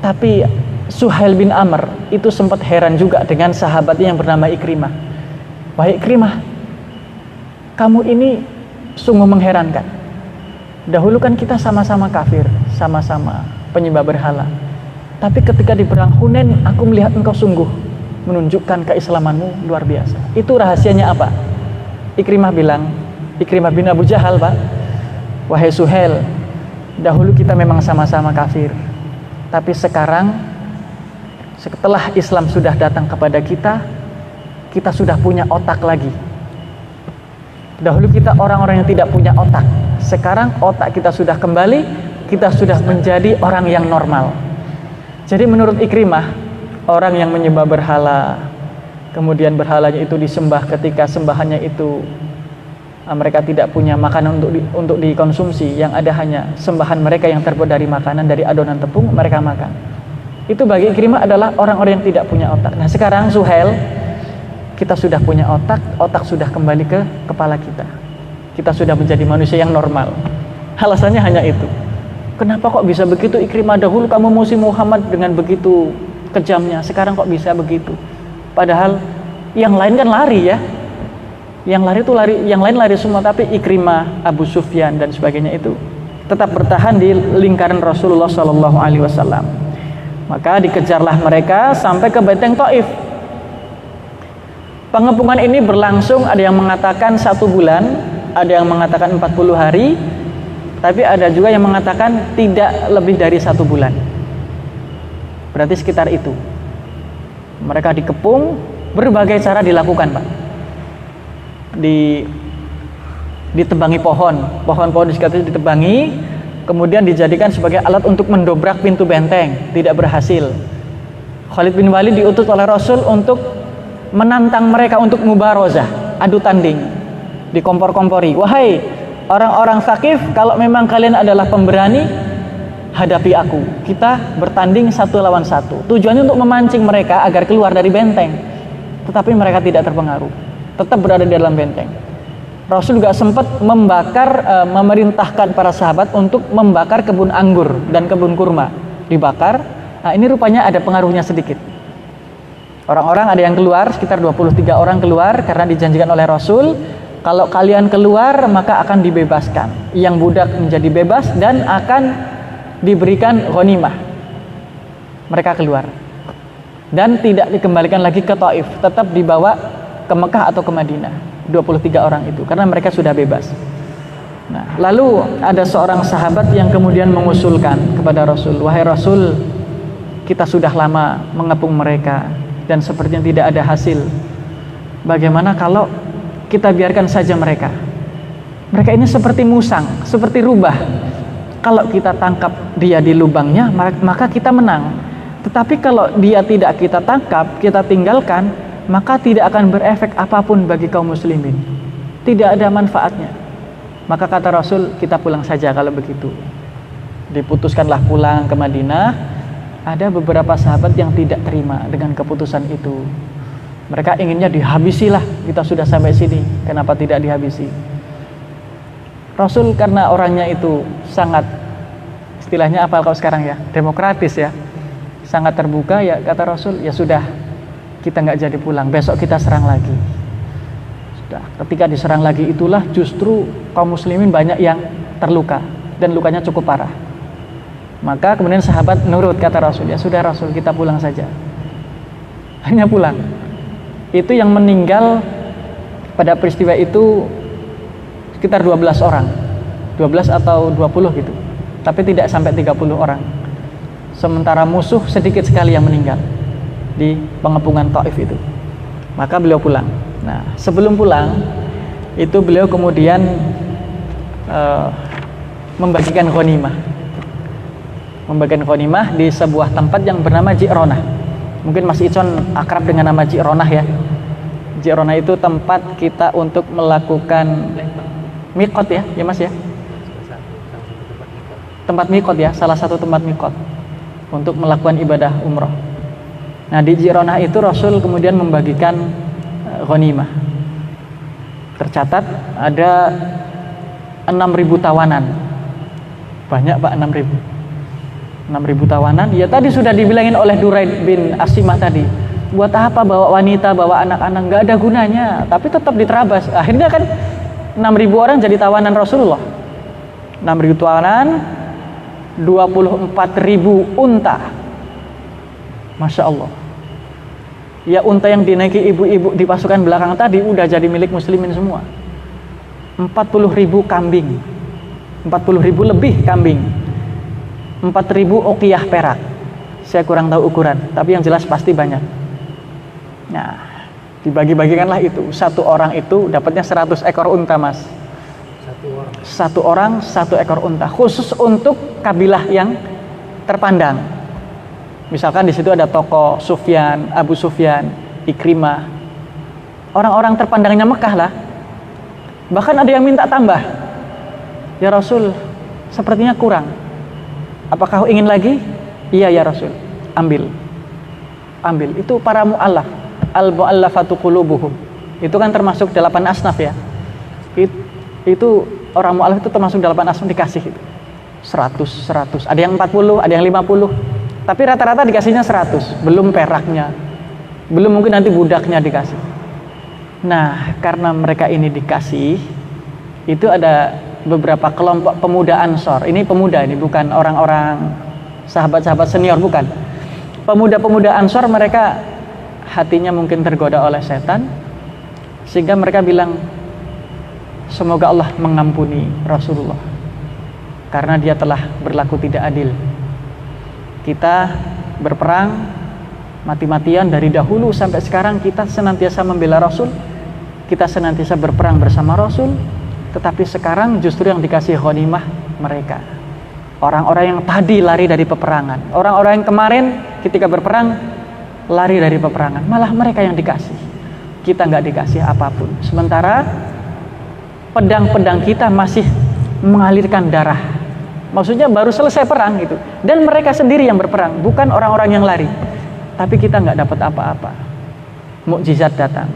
Tapi Suhail bin Amr itu sempat heran juga dengan sahabatnya yang bernama Ikrimah. Wahai Ikrimah, kamu ini sungguh mengherankan. Dahulu kan kita sama-sama kafir, sama-sama penyembah berhala. Tapi ketika di perang Hunain, aku melihat engkau sungguh menunjukkan keislamanmu luar biasa. Itu rahasianya apa? Ikrimah bilang, Ikrimah bin Abu Jahal, Pak, wahai Suhail, dahulu kita memang sama-sama kafir. Tapi sekarang, setelah Islam sudah datang kepada kita sudah punya otak lagi. Dahulu kita orang-orang yang tidak punya otak. Sekarang otak kita sudah kembali, kita sudah menjadi orang yang normal. Jadi menurut Ikrimah, orang yang menyembah berhala, kemudian berhalanya itu disembah, ketika sembahannya itu mereka tidak punya makanan untuk dikonsumsi, yang ada hanya sembahan mereka yang terbuat dari makanan, dari adonan tepung, mereka makan. Itu bagi Ikrimah adalah orang-orang yang tidak punya otak. Nah sekarang Suhail, kita sudah punya otak, otak sudah kembali ke kepala kita. Kita sudah menjadi manusia yang normal. Alasannya hanya itu. Kenapa kok bisa begitu Ikrimah? Dahulu kamu musuh Muhammad dengan begitu kejamnya, sekarang kok bisa begitu? Padahal yang lain kan lari ya. Yang lari itu lari, yang lain lari semua, tapi Ikrimah, Abu Sufyan dan sebagainya itu tetap bertahan di lingkaran Rasulullah SAW. Maka dikejarlah mereka sampai ke Benteng Taif. Pengepungan ini berlangsung, ada yang mengatakan 1 bulan, ada yang mengatakan 40 hari, tapi ada juga yang mengatakan tidak lebih dari 1 bulan. Berarti sekitar itu. Mereka dikepung, berbagai cara dilakukan, Pak. Ditebangi pohon-pohon di sekitar ditebangi, kemudian dijadikan sebagai alat untuk mendobrak pintu benteng, tidak berhasil. Khalid bin Walid diutus oleh Rasul untuk menantang mereka untuk mubarozah, adu tanding, dikompor-kompori. Wahai orang-orang Tsaqif, kalau memang kalian adalah pemberani, hadapi aku. Kita bertanding 1 lawan 1. Tujuannya untuk memancing mereka agar keluar dari benteng. Tetapi mereka tidak terpengaruh. tetap berada di dalam benteng. Rasul juga sempat memerintahkan para sahabat untuk membakar kebun anggur dan kebun kurma, dibakar. Nah, ini rupanya ada pengaruhnya sedikit. Orang-orang ada yang keluar, sekitar 23 orang keluar karena dijanjikan oleh Rasul, kalau kalian keluar maka akan dibebaskan. Yang budak menjadi bebas dan akan diberikan ghanimah. Mereka keluar. Dan tidak dikembalikan lagi ke Taif, tetap dibawa ke Mekah atau ke Madinah. 23 orang itu karena mereka sudah bebas. Nah, lalu ada seorang sahabat yang kemudian mengusulkan kepada Rasul, "Wahai Rasul, kita sudah lama mengepung mereka dan sepertinya tidak ada hasil. Bagaimana kalau kita biarkan saja mereka? Mereka ini seperti musang, seperti rubah. Kalau kita tangkap dia di lubangnya, maka kita menang. Tetapi kalau dia tidak kita tangkap, kita tinggalkan, maka tidak akan berefek apapun bagi kaum muslimin. Tidak ada manfaatnya." Maka kata Rasul, "Kita pulang saja kalau begitu." Diputuskanlah pulang ke Madinah. Ada beberapa sahabat yang tidak terima dengan keputusan itu. Mereka inginnya dihabisilah, kita sudah sampai sini, kenapa tidak dihabisi? Rasul karena orangnya itu sangat, istilahnya apa kalau sekarang ya, demokratis ya, sangat terbuka, ya kata Rasul, ya sudah, kita nggak jadi pulang, besok kita serang lagi. Sudah, ketika diserang lagi itulah justru kaum muslimin banyak yang terluka dan lukanya cukup parah. Maka kemudian sahabat nurut kata Rasul, ya sudah Rasul, kita pulang saja. Hanya pulang. Itu yang meninggal pada peristiwa itu sekitar 12 orang, 12 atau 20 gitu, tapi tidak sampai 30 orang. Sementara musuh sedikit sekali yang meninggal di pengepungan Taif itu. Maka beliau pulang. Nah, sebelum pulang itu beliau kemudian membagikan ghanimah. Membagikan ghanimah di sebuah tempat yang bernama Ji'ronah. Mungkin Mas Icon akrab dengan nama Ji'ronah ya. Ji'ronah itu tempat kita untuk melakukan miqat ya, ya Mas ya. Tempat miqat ya, salah satu tempat miqat untuk melakukan ibadah umroh. Nah, di Ji'ronah itu Rasul kemudian membagikan ghanimah. Tercatat ada 6.000 tawanan. Banyak Pak, 6.000 tawanan. Ya tadi sudah dibilangin oleh Duraid bin Asimah tadi, buat apa bawa wanita, bawa anak-anak, nggak ada gunanya, tapi tetap diterabas. Akhirnya kan 6.000 orang jadi tawanan Rasulullah. 6.000 tawanan, 24.000 unta. Masya Allah. Ya unta yang dinaiki ibu-ibu di pasukan belakang tadi udah jadi milik muslimin semua. 40.000 kambing, 40.000 lebih kambing, 4.000 uqiyah perak. Saya kurang tahu ukuran, tapi yang jelas pasti banyak. Nah, dibagi-bagikanlah itu. Satu orang itu dapatnya 100 ekor unta, Mas. Satu orang 1 ekor unta, khusus untuk kabilah yang terpandang. Misalkan di situ ada tokoh Sufyan, Abu Sufyan, Ikrimah, orang-orang terpandangnya Mekah lah. Bahkan ada yang minta tambah. Ya Rasul, sepertinya kurang. Apakah ingin lagi? Iya ya Rasul, ambil. Itu para mu'allaf, al-mu'allafatu qulubuhum. Itu kan termasuk 8 asnaf ya. Itu orang mu'allaf itu termasuk 8 asnaf, dikasih itu 100. Ada yang 40, ada yang 50. Tapi rata-rata dikasihnya 100, belum peraknya. Belum mungkin nanti budaknya dikasih. Nah, karena mereka ini dikasih, itu ada beberapa kelompok pemuda Ansor. Ini pemuda, ini bukan orang-orang sahabat-sahabat senior, bukan. Pemuda-pemuda Ansor, mereka hatinya mungkin tergoda oleh setan, sehingga mereka bilang, semoga Allah mengampuni Rasulullah karena dia telah berlaku tidak adil. Kita berperang mati-matian dari dahulu sampai sekarang, kita senantiasa membela Rasul, kita senantiasa berperang bersama Rasul. Tetapi sekarang justru yang dikasih ghanimah mereka, orang-orang yang tadi lari dari peperangan, orang-orang yang kemarin ketika berperang lari dari peperangan, malah mereka yang dikasih. Kita nggak dikasih apapun. Sementara pedang-pedang kita masih mengalirkan darah. Maksudnya baru selesai perang gitu. Dan mereka sendiri yang berperang, bukan orang-orang yang lari. Tapi kita nggak dapat apa-apa. Mukjizat datang.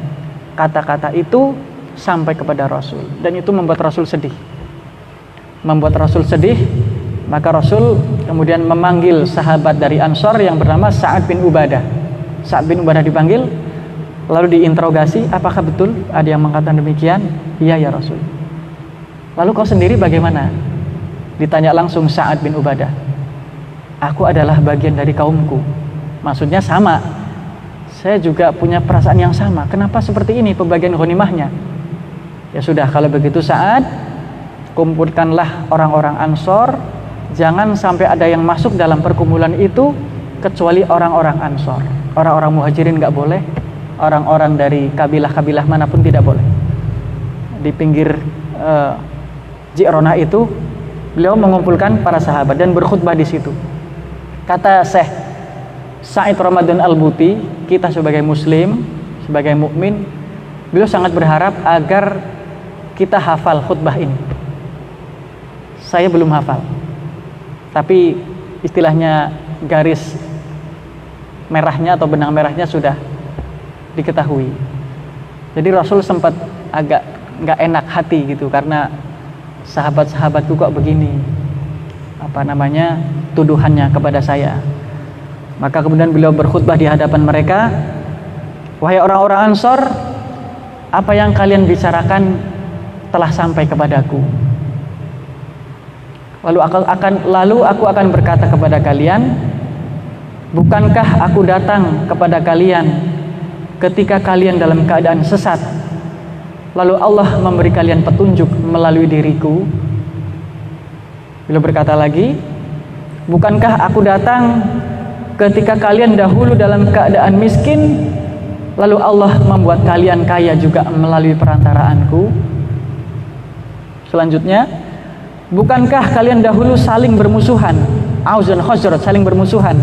kata-kata itu sampai kepada Rasul, dan itu membuat Rasul sedih. Maka Rasul kemudian memanggil sahabat dari Ansor yang bernama Sa'ad bin Ubadah. Sa'ad bin Ubadah dipanggil, lalu diinterogasi, apakah betul ada yang mengatakan demikian? Iya ya Rasul. Lalu kau sendiri bagaimana? Ditanya langsung Sa'ad bin Ubadah. Aku adalah bagian dari kaumku. Maksudnya sama, saya juga punya perasaan yang sama. Kenapa seperti ini pembagian ghanimahnya? Ya sudah, kalau begitu Sa'ad, kumpulkanlah orang-orang Ansor. Jangan sampai ada yang masuk dalam perkumpulan itu kecuali orang-orang Ansor. Orang-orang Muhajirin nggak boleh, orang-orang dari kabilah-kabilah manapun tidak boleh. Di pinggir Ji'rona itu beliau mengumpulkan para sahabat dan berkhutbah di situ. Kata Syekh Said Ramadan Al-Buti, kita sebagai muslim, sebagai mukmin, beliau sangat berharap agar kita hafal khutbah ini. Saya belum hafal, tapi istilahnya garis merahnya atau benang merahnya sudah diketahui. Jadi Rasul sempat agak nggak enak hati gitu, karena sahabat-sahabatku kok begini tuduhannya kepada saya. Maka kemudian beliau berkhutbah di hadapan mereka, wahai orang-orang Ansor, apa yang kalian bicarakan telah sampai kepadaku. Lalu aku akan berkata kepada kalian, bukankah aku datang kepada kalian ketika kalian dalam keadaan sesat, lalu Allah memberi kalian petunjuk melalui diriku? Beliau berkata lagi, bukankah aku datang ketika kalian dahulu dalam keadaan miskin, lalu Allah membuat kalian kaya juga melalui perantaraanku? Selanjutnya, bukankah kalian dahulu saling bermusuhan, Aus dan Khazraj saling bermusuhan,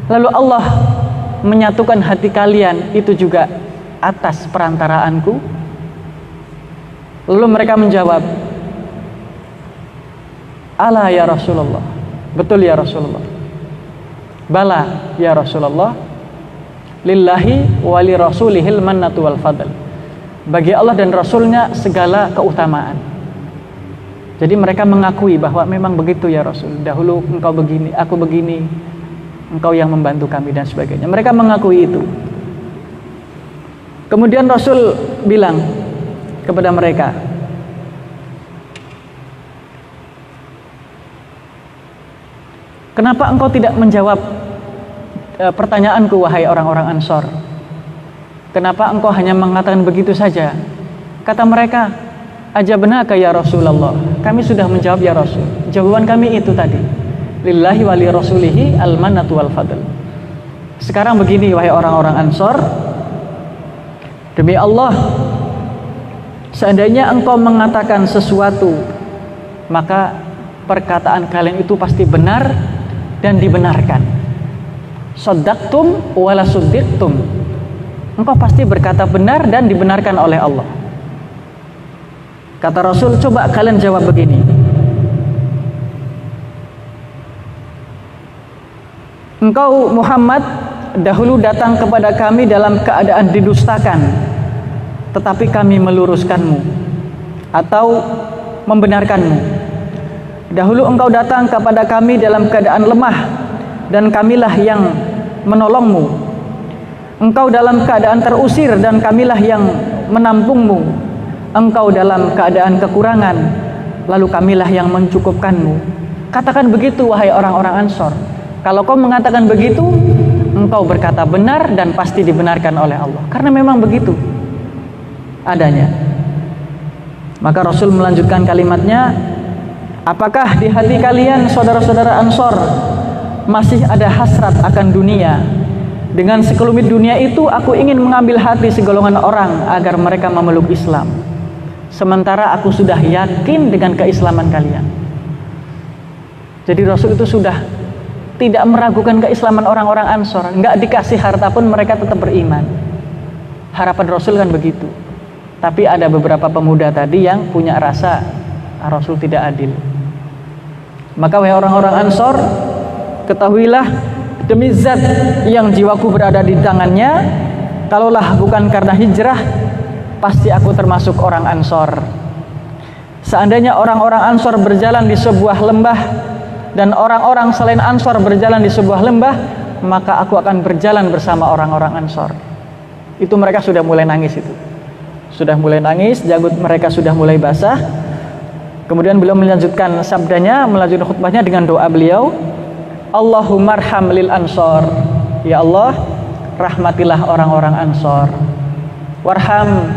lalu Allah menyatukan hati kalian itu juga atas perantaraanku? Lalu mereka menjawab, ala ya Rasulullah, betul ya Rasulullah, bala ya Rasulullah, lillahi wali rasulihil mannatu wal fadl, bagi Allah dan Rasulnya segala keutamaan. Jadi mereka mengakui bahwa memang begitu ya Rasul, dahulu engkau begini, aku begini, engkau yang membantu kami dan sebagainya. Mereka mengakui itu. Kemudian Rasul bilang kepada mereka, kenapa engkau tidak menjawab pertanyaanku wahai orang-orang Ansor? Kenapa engkau hanya mengatakan begitu saja? Kata mereka, ajabnaka ya Rasulullah, kami sudah menjawab ya Rasul. Jawaban kami itu tadi, lillahi wali rasulihi al-mannatu wal fadl. Sekarang begini wahai orang-orang Ansor, demi Allah, seandainya engkau mengatakan sesuatu, maka perkataan kalian itu pasti benar dan dibenarkan. Shaddaqtum wala suddiqtum, engkau pasti berkata benar dan dibenarkan oleh Allah. Kata Rasul, coba kalian jawab begini, engkau Muhammad dahulu datang kepada kami dalam keadaan didustakan, tetapi kami meluruskanmu atau membenarkanmu. Dahulu engkau datang kepada kami dalam keadaan lemah, dan kamilah yang menolongmu. Engkau dalam keadaan terusir, dan kamilah yang menampungmu. Engkau dalam keadaan kekurangan, lalu kamilah yang mencukupkanmu. Katakan begitu wahai orang-orang Ansor. Kalau kau mengatakan begitu, engkau berkata benar dan pasti dibenarkan oleh Allah, karena memang begitu adanya. Maka Rasul melanjutkan kalimatnya, apakah di hati kalian saudara-saudara Ansor masih ada hasrat akan dunia? Dengan sekelumit dunia itu aku ingin mengambil hati segolongan orang agar mereka memeluk Islam, sementara aku sudah yakin dengan keislaman kalian. Jadi Rasul itu sudah tidak meragukan keislaman orang-orang Ansor. Nggak dikasih harta pun mereka tetap beriman. Harapan Rasul kan begitu. Tapi ada beberapa pemuda tadi yang punya rasa Rasul tidak adil. Maka wahai orang-orang Ansor, ketahuilah demi zat yang jiwaku berada di tangannya, kalaulah bukan karena hijrah, pasti aku termasuk orang Ansor. Seandainya orang-orang Ansor berjalan di sebuah lembah dan orang-orang selain Ansor berjalan di sebuah lembah, maka aku akan berjalan bersama orang-orang Ansor. Itu mereka sudah mulai nangis itu. Sudah mulai nangis, janggut mereka sudah mulai basah. Kemudian beliau melanjutkan sabdanya, melanjutkan khutbahnya dengan doa beliau, Allahumma arham lil Ansor. Ya Allah, rahmatilah orang-orang Ansor. Warham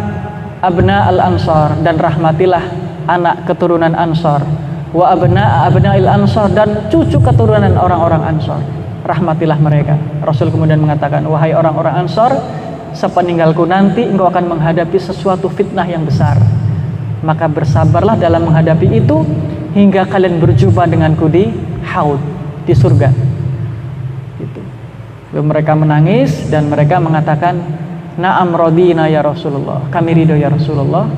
abna al Ansor, dan rahmatilah anak keturunan Ansor. Wa abna il Ansor, dan cucu keturunan orang-orang Ansor. Rahmatilah mereka. Rasul kemudian mengatakan, wahai orang-orang Ansor, sepeninggalku nanti engkau akan menghadapi sesuatu fitnah yang besar. Maka bersabarlah dalam menghadapi itu hingga kalian berjumpa denganku di Haud, di surga. Gitu. Mereka menangis dan mereka mengatakan, Na'am radina ya Rasulullah, kami ridho ya Rasulullah,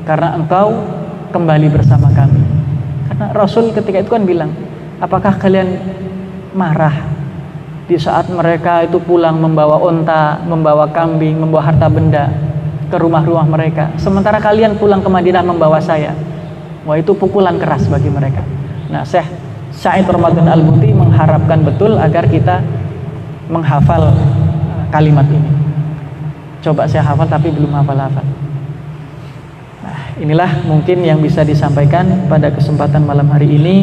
karena engkau kembali bersama kami. Karena Rasul ketika itu kan bilang, apakah kalian marah di saat mereka itu pulang membawa onta, membawa kambing, membawa harta benda ke rumah-rumah mereka, sementara kalian pulang ke Madinah membawa saya? Wah, itu pukulan keras bagi mereka. Nah, Syekh Sa'id Ramadan Al-Buti mengharapkan betul agar kita menghafal kalimat ini. Coba saya hafal tapi belum hafal-hafal. Nah, inilah mungkin yang bisa disampaikan pada kesempatan malam hari ini.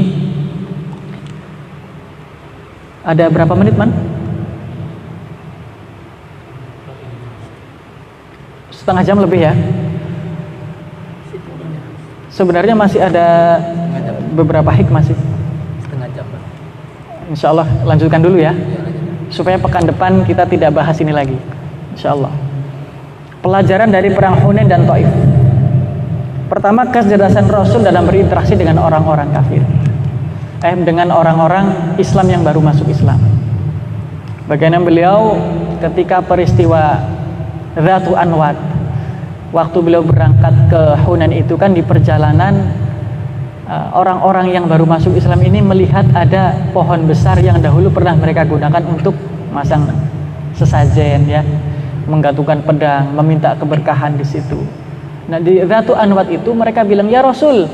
Ada berapa menit, Man? Setengah jam lebih ya. Sebenarnya masih ada beberapa hikmah sih. Setengah jam, Pak. Insya Allah lanjutkan dulu ya, supaya pekan depan kita tidak bahas ini lagi. Insya Allah. Pelajaran dari perang Hunain dan Taif. Pertama, kecerdasan Rasul dalam berinteraksi dengan orang-orang kafir, dengan orang-orang Islam yang baru masuk Islam. Bagaimana beliau ketika peristiwa Dzatu Anwat, waktu beliau berangkat ke Hunain itu kan di perjalanan, orang-orang yang baru masuk Islam ini melihat ada pohon besar yang dahulu pernah mereka gunakan untuk masang sesajen ya, menggantungkan pedang, meminta keberkahan di situ. Nah, di Dzatu Anwat itu mereka bilang, ya Rasul,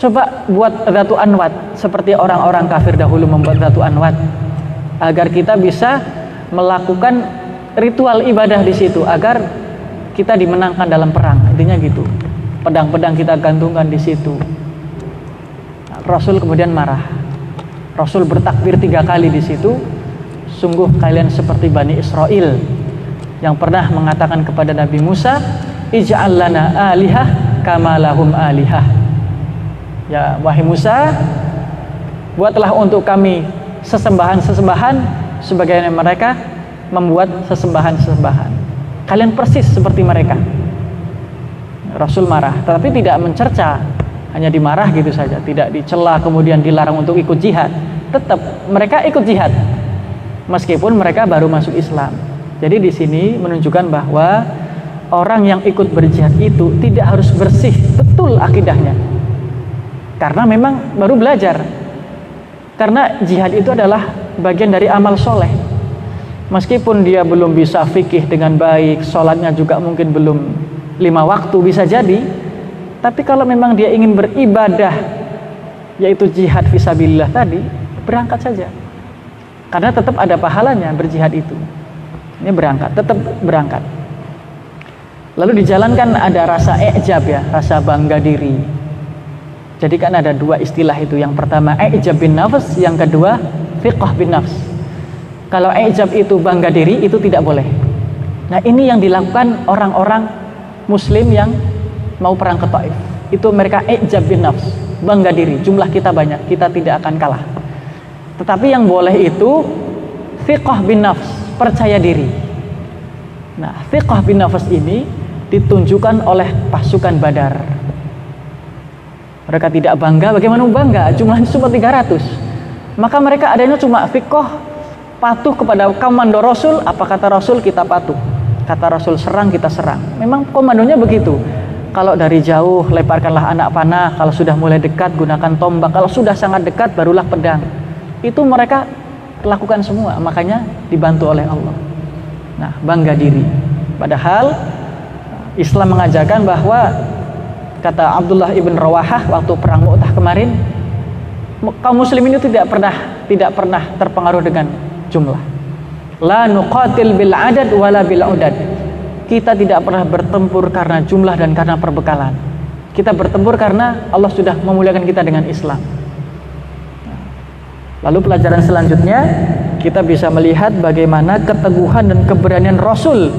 coba buat Dzatu Anwat seperti orang-orang kafir dahulu membuat Dzatu Anwat, agar kita bisa melakukan ritual ibadah di situ, agar kita dimenangkan dalam perang. Intinya gitu. Pedang-pedang kita gantungkan di situ. Rasul kemudian marah. Rasul bertakbir 3 kali di situ. Sungguh kalian seperti Bani Israel yang pernah mengatakan kepada Nabi Musa, Ij'al lana alihah kama lahum alihah. Ya, wahai Musa, buatlah untuk kami sesembahan-sesembahan sebagaimana mereka membuat sesembahan-sesembahan. Kalian persis seperti mereka. Rasul marah, tetapi tidak mencerca, hanya dimarah gitu saja, tidak dicela kemudian dilarang untuk ikut jihad. Tetap mereka ikut jihad meskipun mereka baru masuk Islam. Jadi di sini menunjukkan bahwa orang yang ikut berjihad itu tidak harus bersih betul akidahnya, karena memang baru belajar. Karena jihad itu adalah bagian dari amal soleh. Meskipun dia belum bisa fikih dengan baik, sholatnya juga mungkin belum 5 waktu bisa jadi, tapi kalau memang dia ingin beribadah, yaitu jihad fisabilillah tadi, berangkat saja, karena tetap ada pahalanya berjihad itu. Ini berangkat, tetap berangkat. Lalu dijalankan ada rasa i'jab ya, rasa bangga diri. Jadi kan ada 2 istilah itu. Yang pertama i'jab bin nafs, yang kedua fiqh bin nafs. Kalau i'jab itu bangga diri, itu tidak boleh. Nah, ini yang dilakukan orang-orang muslim yang mau perang ke Taif. Itu mereka i'jab bin nafs, bangga diri. Jumlah kita banyak, kita tidak akan kalah. Tetapi yang boleh itu fiqh bin nafs, percaya diri. Nah, fiqh bin nafs ini ditunjukkan oleh pasukan Badar. Mereka tidak bangga, bagaimana bangga? Jumlahnya cuma 300. Maka mereka adanya cuma fiqh, patuh kepada komando Rasul. Apa kata Rasul, kita patuh. Kata Rasul serang, kita serang. Memang komandonya begitu. Kalau dari jauh, lemparkanlah anak panah. Kalau sudah mulai dekat, gunakan tombak. Kalau sudah sangat dekat, barulah pedang. Itu mereka lakukan semua. Makanya dibantu oleh Allah. Nah, bangga diri. Padahal Islam mengajarkan bahwa, kata Abdullah ibn Rawahah waktu perang Mu'tah kemarin, kaum muslimin itu tidak pernah terpengaruh dengan jumlah. La nuqatil bil adad wala bil udad. Kita tidak pernah bertempur karena jumlah dan karena perbekalan. Kita bertempur karena Allah sudah memuliakan kita dengan Islam. Lalu pelajaran selanjutnya, kita bisa melihat bagaimana keteguhan dan keberanian Rasul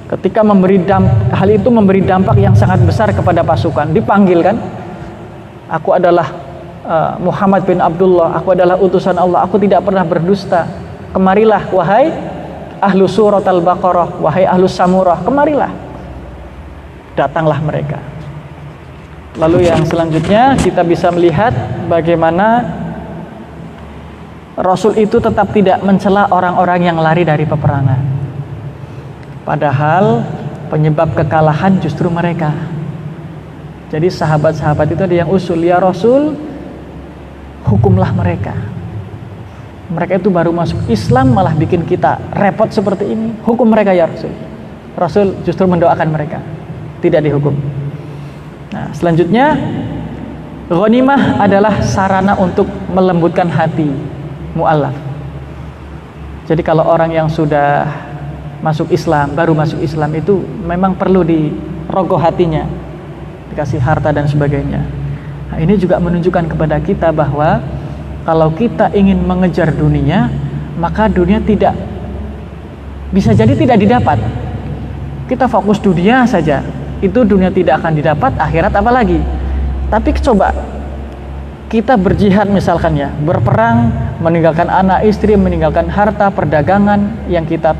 ketika hal itu memberi dampak yang sangat besar kepada pasukan. Dipanggil kan, aku adalah Muhammad bin Abdullah, aku adalah utusan Allah, aku tidak pernah berdusta. Kemarilah wahai ahlu surat al-Baqarah, wahai ahlu samurah, kemarilah. Datanglah mereka. Lalu yang selanjutnya kita bisa melihat bagaimana Rasul itu tetap tidak mencela orang-orang yang lari dari peperangan. Padahal penyebab kekalahan justru mereka. Jadi sahabat-sahabat itu ada yang usul, ya Rasul, hukumlah mereka. Mereka itu baru masuk Islam malah bikin kita repot seperti ini. Hukum mereka ya Rasul. Rasul justru mendoakan mereka, tidak dihukum. Nah, selanjutnya, ghanimah adalah sarana untuk melembutkan hati mu'allaf. Jadi kalau orang yang sudah masuk Islam, baru masuk Islam itu memang perlu dirogoh hatinya, dikasih harta dan sebagainya. Nah, ini juga menunjukkan kepada kita bahwa kalau kita ingin mengejar dunia, maka dunia bisa jadi tidak didapat. Kita fokus dunia saja, itu dunia tidak akan didapat, akhirat apalagi. Tapi coba kita berjihad misalkan ya, berperang, meninggalkan anak istri, meninggalkan harta, perdagangan yang kita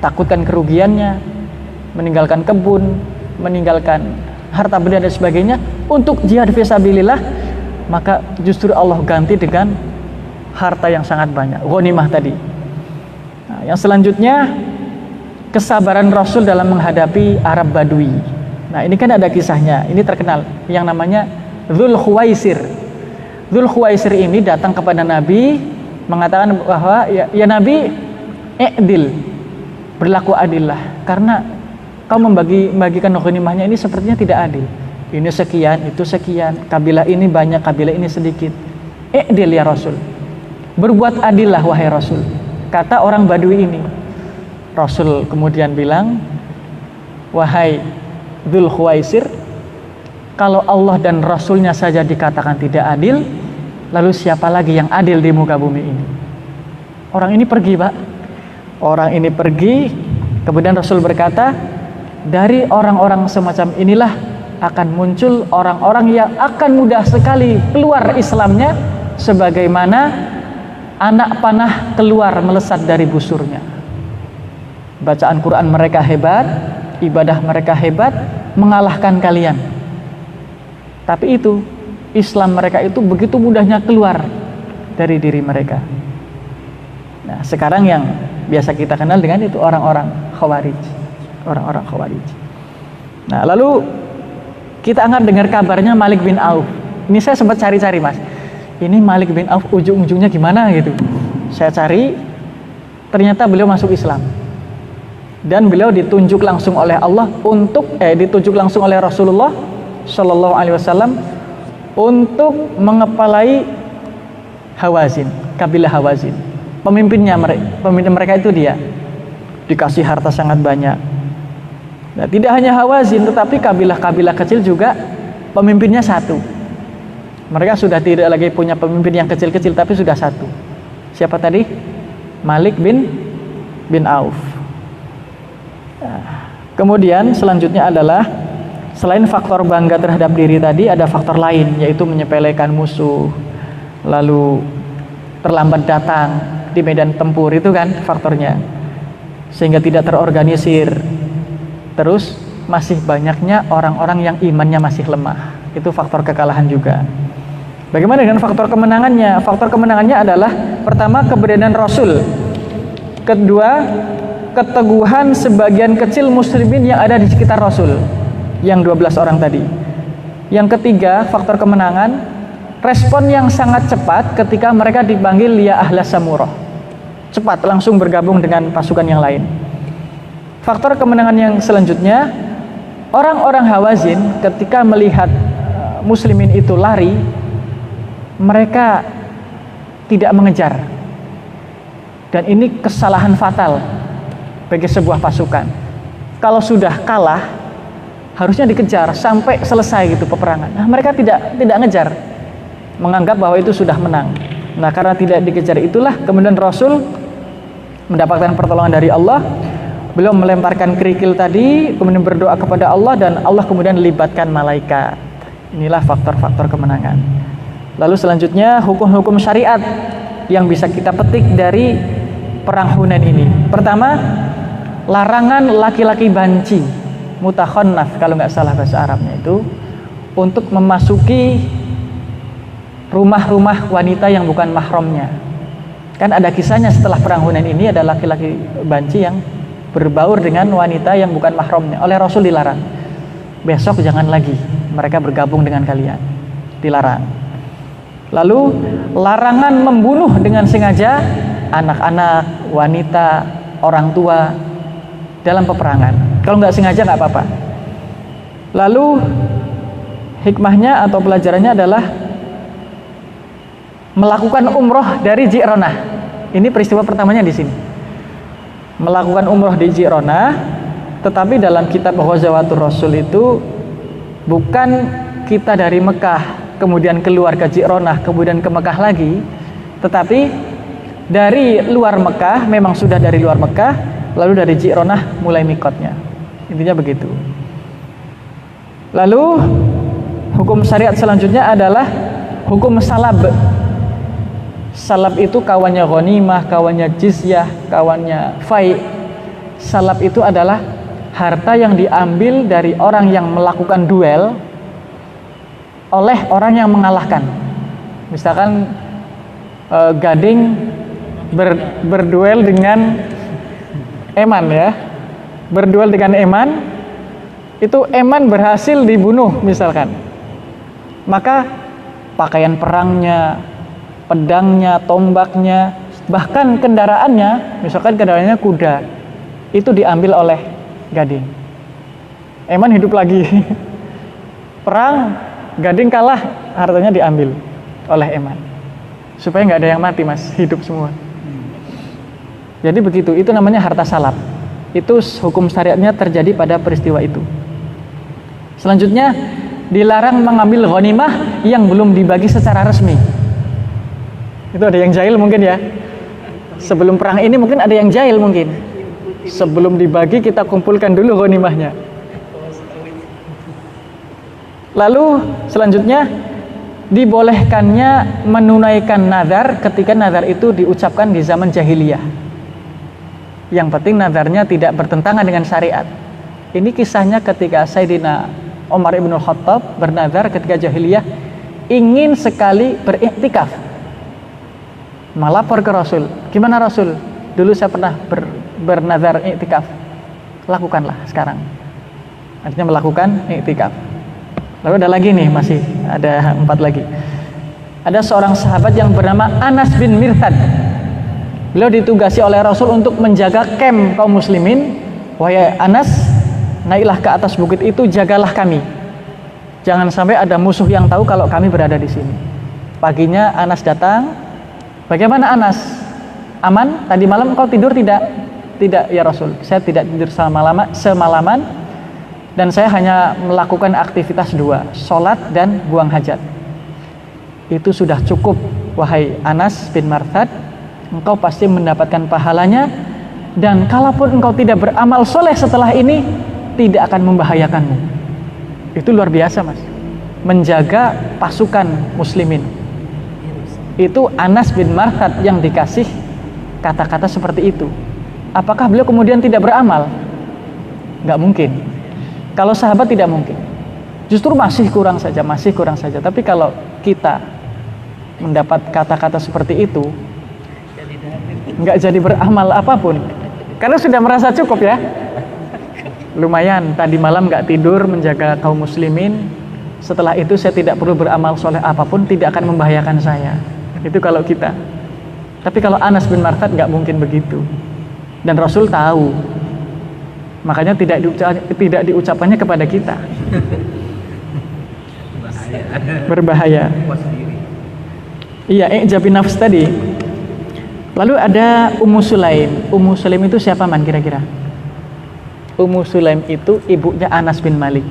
takutkan kerugiannya, meninggalkan kebun, meninggalkan harta benda dan sebagainya untuk jihad fisabilillah, maka justru Allah ganti dengan harta yang sangat banyak, ghanimah tadi. Nah, yang selanjutnya, kesabaran Rasul dalam menghadapi Arab Badui. Nah, ini kan ada kisahnya, ini terkenal, yang namanya Dzul Khuwaisir. Dzul Khuwaisir ini datang kepada Nabi mengatakan bahwa ya Nabi, i'dil, berlaku adillah, karena kau membagikan ghanimahnya ini sepertinya tidak adil. Ini sekian, itu sekian, kabilah ini banyak, kabilah ini sedikit. I'dil ya Rasul, berbuat adillah wahai Rasul, kata orang Badui ini. Rasul kemudian bilang, wahai Dzul Khuwaisir, kalau Allah dan Rasulnya saja dikatakan tidak adil, lalu siapa lagi yang adil di muka bumi ini? Orang ini pergi, Pak. Orang ini pergi, kemudian Rasul berkata, dari orang-orang semacam inilah akan muncul orang-orang yang akan mudah sekali keluar Islamnya, sebagaimana anak panah keluar melesat dari busurnya. Bacaan Quran mereka hebat, ibadah mereka hebat, mengalahkan kalian. Tapi itu, Islam mereka itu begitu mudahnya keluar dari diri mereka. Nah, sekarang yang biasa kita kenal dengan itu orang-orang Khawarij. Orang-orang Khawarij. Nah, lalu kita akan dengar kabarnya Malik bin Auf. Ini saya sempat cari-cari, Mas. Ini Malik bin Auf ujung-ujungnya gimana gitu. Saya cari, ternyata beliau masuk Islam. Dan beliau ditunjuk langsung oleh Allah ditunjuk langsung oleh Rasulullah Shallallahu Alaihi Wasallam untuk mengepalai Hawazin, kabilah Hawazin. Pemimpin mereka itu dia, dikasih harta sangat banyak. Nah, tidak hanya Hawazin, tetapi kabilah-kabilah kecil juga pemimpinnya satu. Mereka sudah tidak lagi punya pemimpin yang kecil-kecil, tapi sudah satu. Siapa tadi? Malik bin Auf. Nah, kemudian selanjutnya adalah selain faktor bangga terhadap diri tadi, ada faktor lain, yaitu menyepelekan musuh, lalu terlambat datang di medan tempur, itu kan faktornya, sehingga tidak terorganisir. Terus masih banyaknya orang-orang yang imannya masih lemah, itu faktor kekalahan juga. Bagaimana dengan faktor kemenangannya? Faktor kemenangannya adalah pertama, keberanian Rasul, kedua, keteguhan sebagian kecil muslimin yang ada di sekitar Rasul, yang 12 orang tadi. Yang ketiga, faktor kemenangan, respon yang sangat cepat ketika mereka dipanggil ya ahla samurah, cepat langsung bergabung dengan pasukan yang lain. Faktor kemenangan yang selanjutnya, orang-orang Hawazin ketika melihat muslimin itu lari, mereka tidak mengejar. Dan ini kesalahan fatal bagi sebuah pasukan. Kalau sudah kalah, harusnya dikejar sampai selesai gitu peperangan. Nah, mereka tidak ngejar, menganggap bahwa itu sudah menang. Nah, karena tidak dikejar itulah kemudian Rasul mendapatkan pertolongan dari Allah. Beliau melemparkan kerikil tadi, kemudian berdoa kepada Allah, dan Allah kemudian libatkan malaikat. Inilah faktor-faktor kemenangan. Lalu selanjutnya hukum-hukum syariat yang bisa kita petik dari perang Hunain ini. Pertama, larangan laki-laki banci, mutakhannaf kalau nggak salah bahasa Arabnya itu, untuk memasuki rumah-rumah wanita yang bukan mahramnya. Kan ada kisahnya setelah perang Hunain ini, ada laki-laki banci yang berbaur dengan wanita yang bukan mahramnya. Oleh Rasul dilarang. Besok jangan lagi mereka bergabung dengan kalian. Dilarang. Lalu larangan membunuh dengan sengaja anak-anak, wanita, orang tua dalam peperangan. Kalau nggak sengaja nggak apa-apa. Lalu hikmahnya atau pelajarannya adalah melakukan umroh dari Ji'ronah. Ini peristiwa pertamanya di sini. Melakukan umroh di Ji'ronah, tetapi dalam kitab Ghazawatur Rasul itu bukan kita dari Mekah kemudian keluar ke Ji'ronah kemudian ke Mekah lagi, tetapi dari luar Mekah, memang sudah dari luar Mekah, lalu dari Ji'ronah mulai mikotnya. Intinya begitu. Lalu hukum syariat selanjutnya adalah hukum salab. Salab itu kawannya ghanimah, kawannya jizyah, kawannya fai. Salab itu adalah harta yang diambil dari orang yang melakukan duel oleh orang yang mengalahkan. Misalkan Gading berduel dengan Eman ya. Berduel dengan Eman, itu Eman berhasil dibunuh misalkan. Maka pakaian perangnya, pedangnya, tombaknya, bahkan kendaraannya, misalkan kendaraannya kuda, itu diambil oleh Gading. Eman hidup lagi. Perang, Gading kalah, hartanya diambil oleh Eman. Supaya nggak ada yang mati mas, hidup semua. Jadi begitu, itu namanya harta salab. Itu hukum syariatnya terjadi pada peristiwa itu. Selanjutnya, dilarang mengambil ghanimah yang belum dibagi secara resmi. Itu ada yang jahil mungkin ya. Sebelum perang ini mungkin ada yang jahil mungkin. Sebelum dibagi kita kumpulkan dulu ghanimahnya. Lalu selanjutnya dibolehkannya menunaikan nazar ketika nazar itu diucapkan di zaman jahiliyah. Yang penting nazarnya tidak bertentangan dengan syariat. Ini kisahnya ketika Sayyidina Umar ibn Khattab bernazar ketika jahiliyah ingin sekali beriktikaf. Melapor ke Rasul, gimana Rasul? Dulu saya pernah bernazar iktikaf. Lakukanlah sekarang. Artinya melakukan iktikaf. Lalu ada lagi nih, masih ada 4 lagi. Ada seorang sahabat yang bernama Anas bin Mirthad. Beliau ditugasi oleh Rasul untuk menjaga camp kaum muslimin. Wahai Anas, naiklah ke atas bukit itu, jagalah kami. Jangan sampai ada musuh yang tahu kalau kami berada di sini. Paginya Anas datang. Bagaimana Anas? Aman? Tadi malam kau tidur tidak? Tidak ya Rasul. Saya tidak tidur semalaman. Dan saya hanya melakukan aktivitas 2, sholat dan buang hajat. Itu sudah cukup, wahai Anas bin Mirthad. Engkau pasti mendapatkan pahalanya. Dan kalaupun engkau tidak beramal soleh setelah ini, tidak akan membahayakanmu. Itu luar biasa mas. Menjaga pasukan muslimin. Itu Anas bin Mirthad yang dikasih kata-kata seperti itu. Apakah beliau kemudian tidak beramal? Nggak mungkin. Kalau sahabat tidak mungkin. Justru masih kurang saja. Tapi kalau kita mendapat kata-kata seperti itu, nggak jadi beramal apapun. Karena sudah merasa cukup ya. Lumayan, tadi malam nggak tidur menjaga kaum muslimin. Setelah itu saya tidak perlu beramal soleh apapun, tidak akan membahayakan saya. Itu kalau kita. Tapi kalau Anas bin Mirthad nggak mungkin begitu. Dan Rasul tahu Makanya tidak diucapkannya kepada kita. Berbahaya. Iya, ijabin nafs tadi. Lalu ada Ummu Sulaim. Ummu Sulaim itu siapa man kira-kira? Ummu Sulaim itu ibunya Anas bin Malik,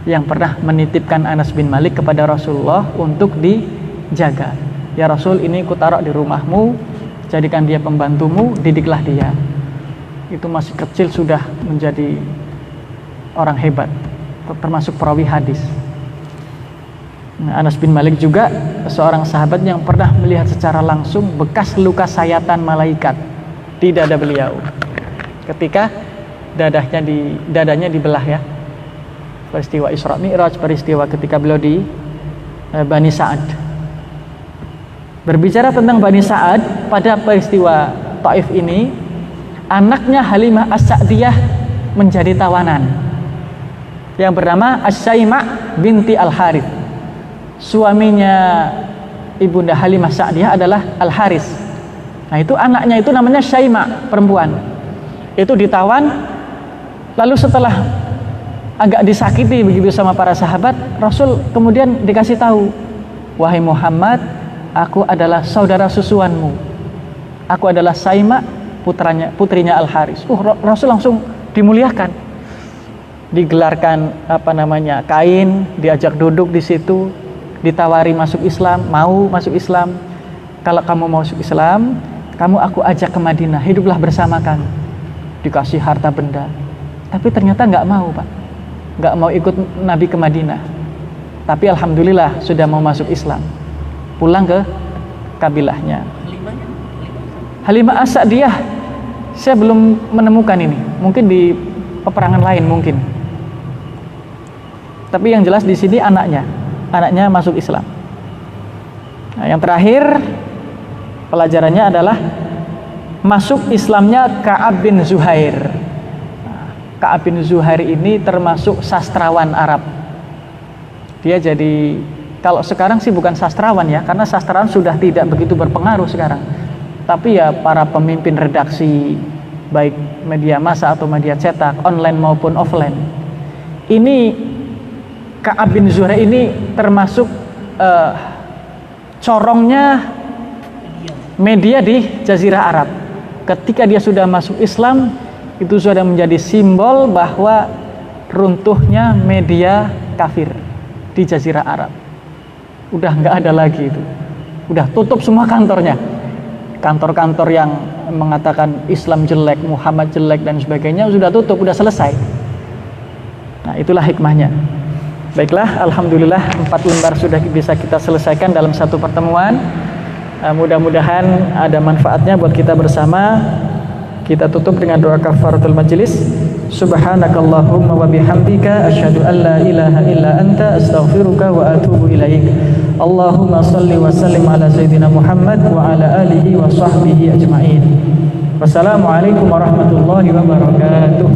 yang pernah menitipkan Anas bin Malik kepada Rasulullah untuk dijaga. Ya Rasul, ini ku taruh di rumahmu, jadikan dia pembantumu, didiklah dia. Itu masih kecil sudah menjadi orang hebat, termasuk perawi hadis. Nah, Anas bin Malik juga seorang sahabat yang pernah melihat secara langsung bekas luka sayatan malaikat di dada beliau ketika dadanya dibelah ya. Peristiwa Isra Mi'raj, peristiwa ketika beliau di Bani Sa'ad. Berbicara tentang Bani Sa'ad, pada peristiwa Taif ini anaknya Halimah As-Sa'diyah menjadi tawanan yang bernama As-Syaima binti Al-Harith. Suaminya ibunda Halimah Sa'diyah adalah Al-Haris. Nah, itu anaknya itu namanya Syaima, perempuan. Itu ditawan, lalu setelah agak disakiti begitu sama para sahabat, Rasul kemudian dikasih tahu, wahai Muhammad, aku adalah saudara susuanmu, aku adalah Syaima, putrinya Al-Haris. Rasul langsung dimuliakan, digelarkan kain, diajak duduk di situ, ditawari masuk Islam, mau masuk Islam. Kalau kamu mau masuk Islam, aku ajak ke Madinah, hiduplah bersama kami. Dikasih harta benda, tapi ternyata nggak mau, Pak, nggak mau ikut Nabi ke Madinah. Tapi alhamdulillah sudah mau masuk Islam, pulang ke kabilahnya. Halimah As-Sa'diyah, saya belum menemukan ini, mungkin di peperangan lain mungkin. Tapi yang jelas di sini anaknya masuk Islam. Nah, yang terakhir pelajarannya adalah masuk Islamnya Ka'ab bin Zuhair. Ka'ab bin Zuhair ini termasuk sastrawan Arab. Dia jadi, kalau sekarang sih bukan sastrawan ya, karena sastrawan sudah tidak begitu berpengaruh sekarang. Tapi ya para pemimpin redaksi, baik media massa atau media cetak, online maupun offline. Ini Ka'ab bin Zuhair ini termasuk corongnya media di Jazirah Arab. Ketika dia sudah masuk Islam, itu sudah menjadi simbol bahwa runtuhnya media kafir di Jazirah Arab. Udah nggak ada lagi itu, udah tutup semua kantornya. Kantor-kantor yang mengatakan Islam jelek, Muhammad jelek dan sebagainya sudah tutup, udah selesai. Nah, itulah hikmahnya. Baiklah, alhamdulillah 4 lembar sudah bisa kita selesaikan dalam satu pertemuan. Mudah-mudahan ada manfaatnya buat kita bersama. Kita tutup dengan doa kafaratul majlis. Subhanakallahumma wa bihamdika asyhadu an la ilaha illa anta astaghfiruka wa atubu ilaik. Allahumma shalli wa sallim ala sayyidina Muhammad wa ala alihi wa sahbihi ajma'in. Wassalamualaikum warahmatullahi wabarakatuh.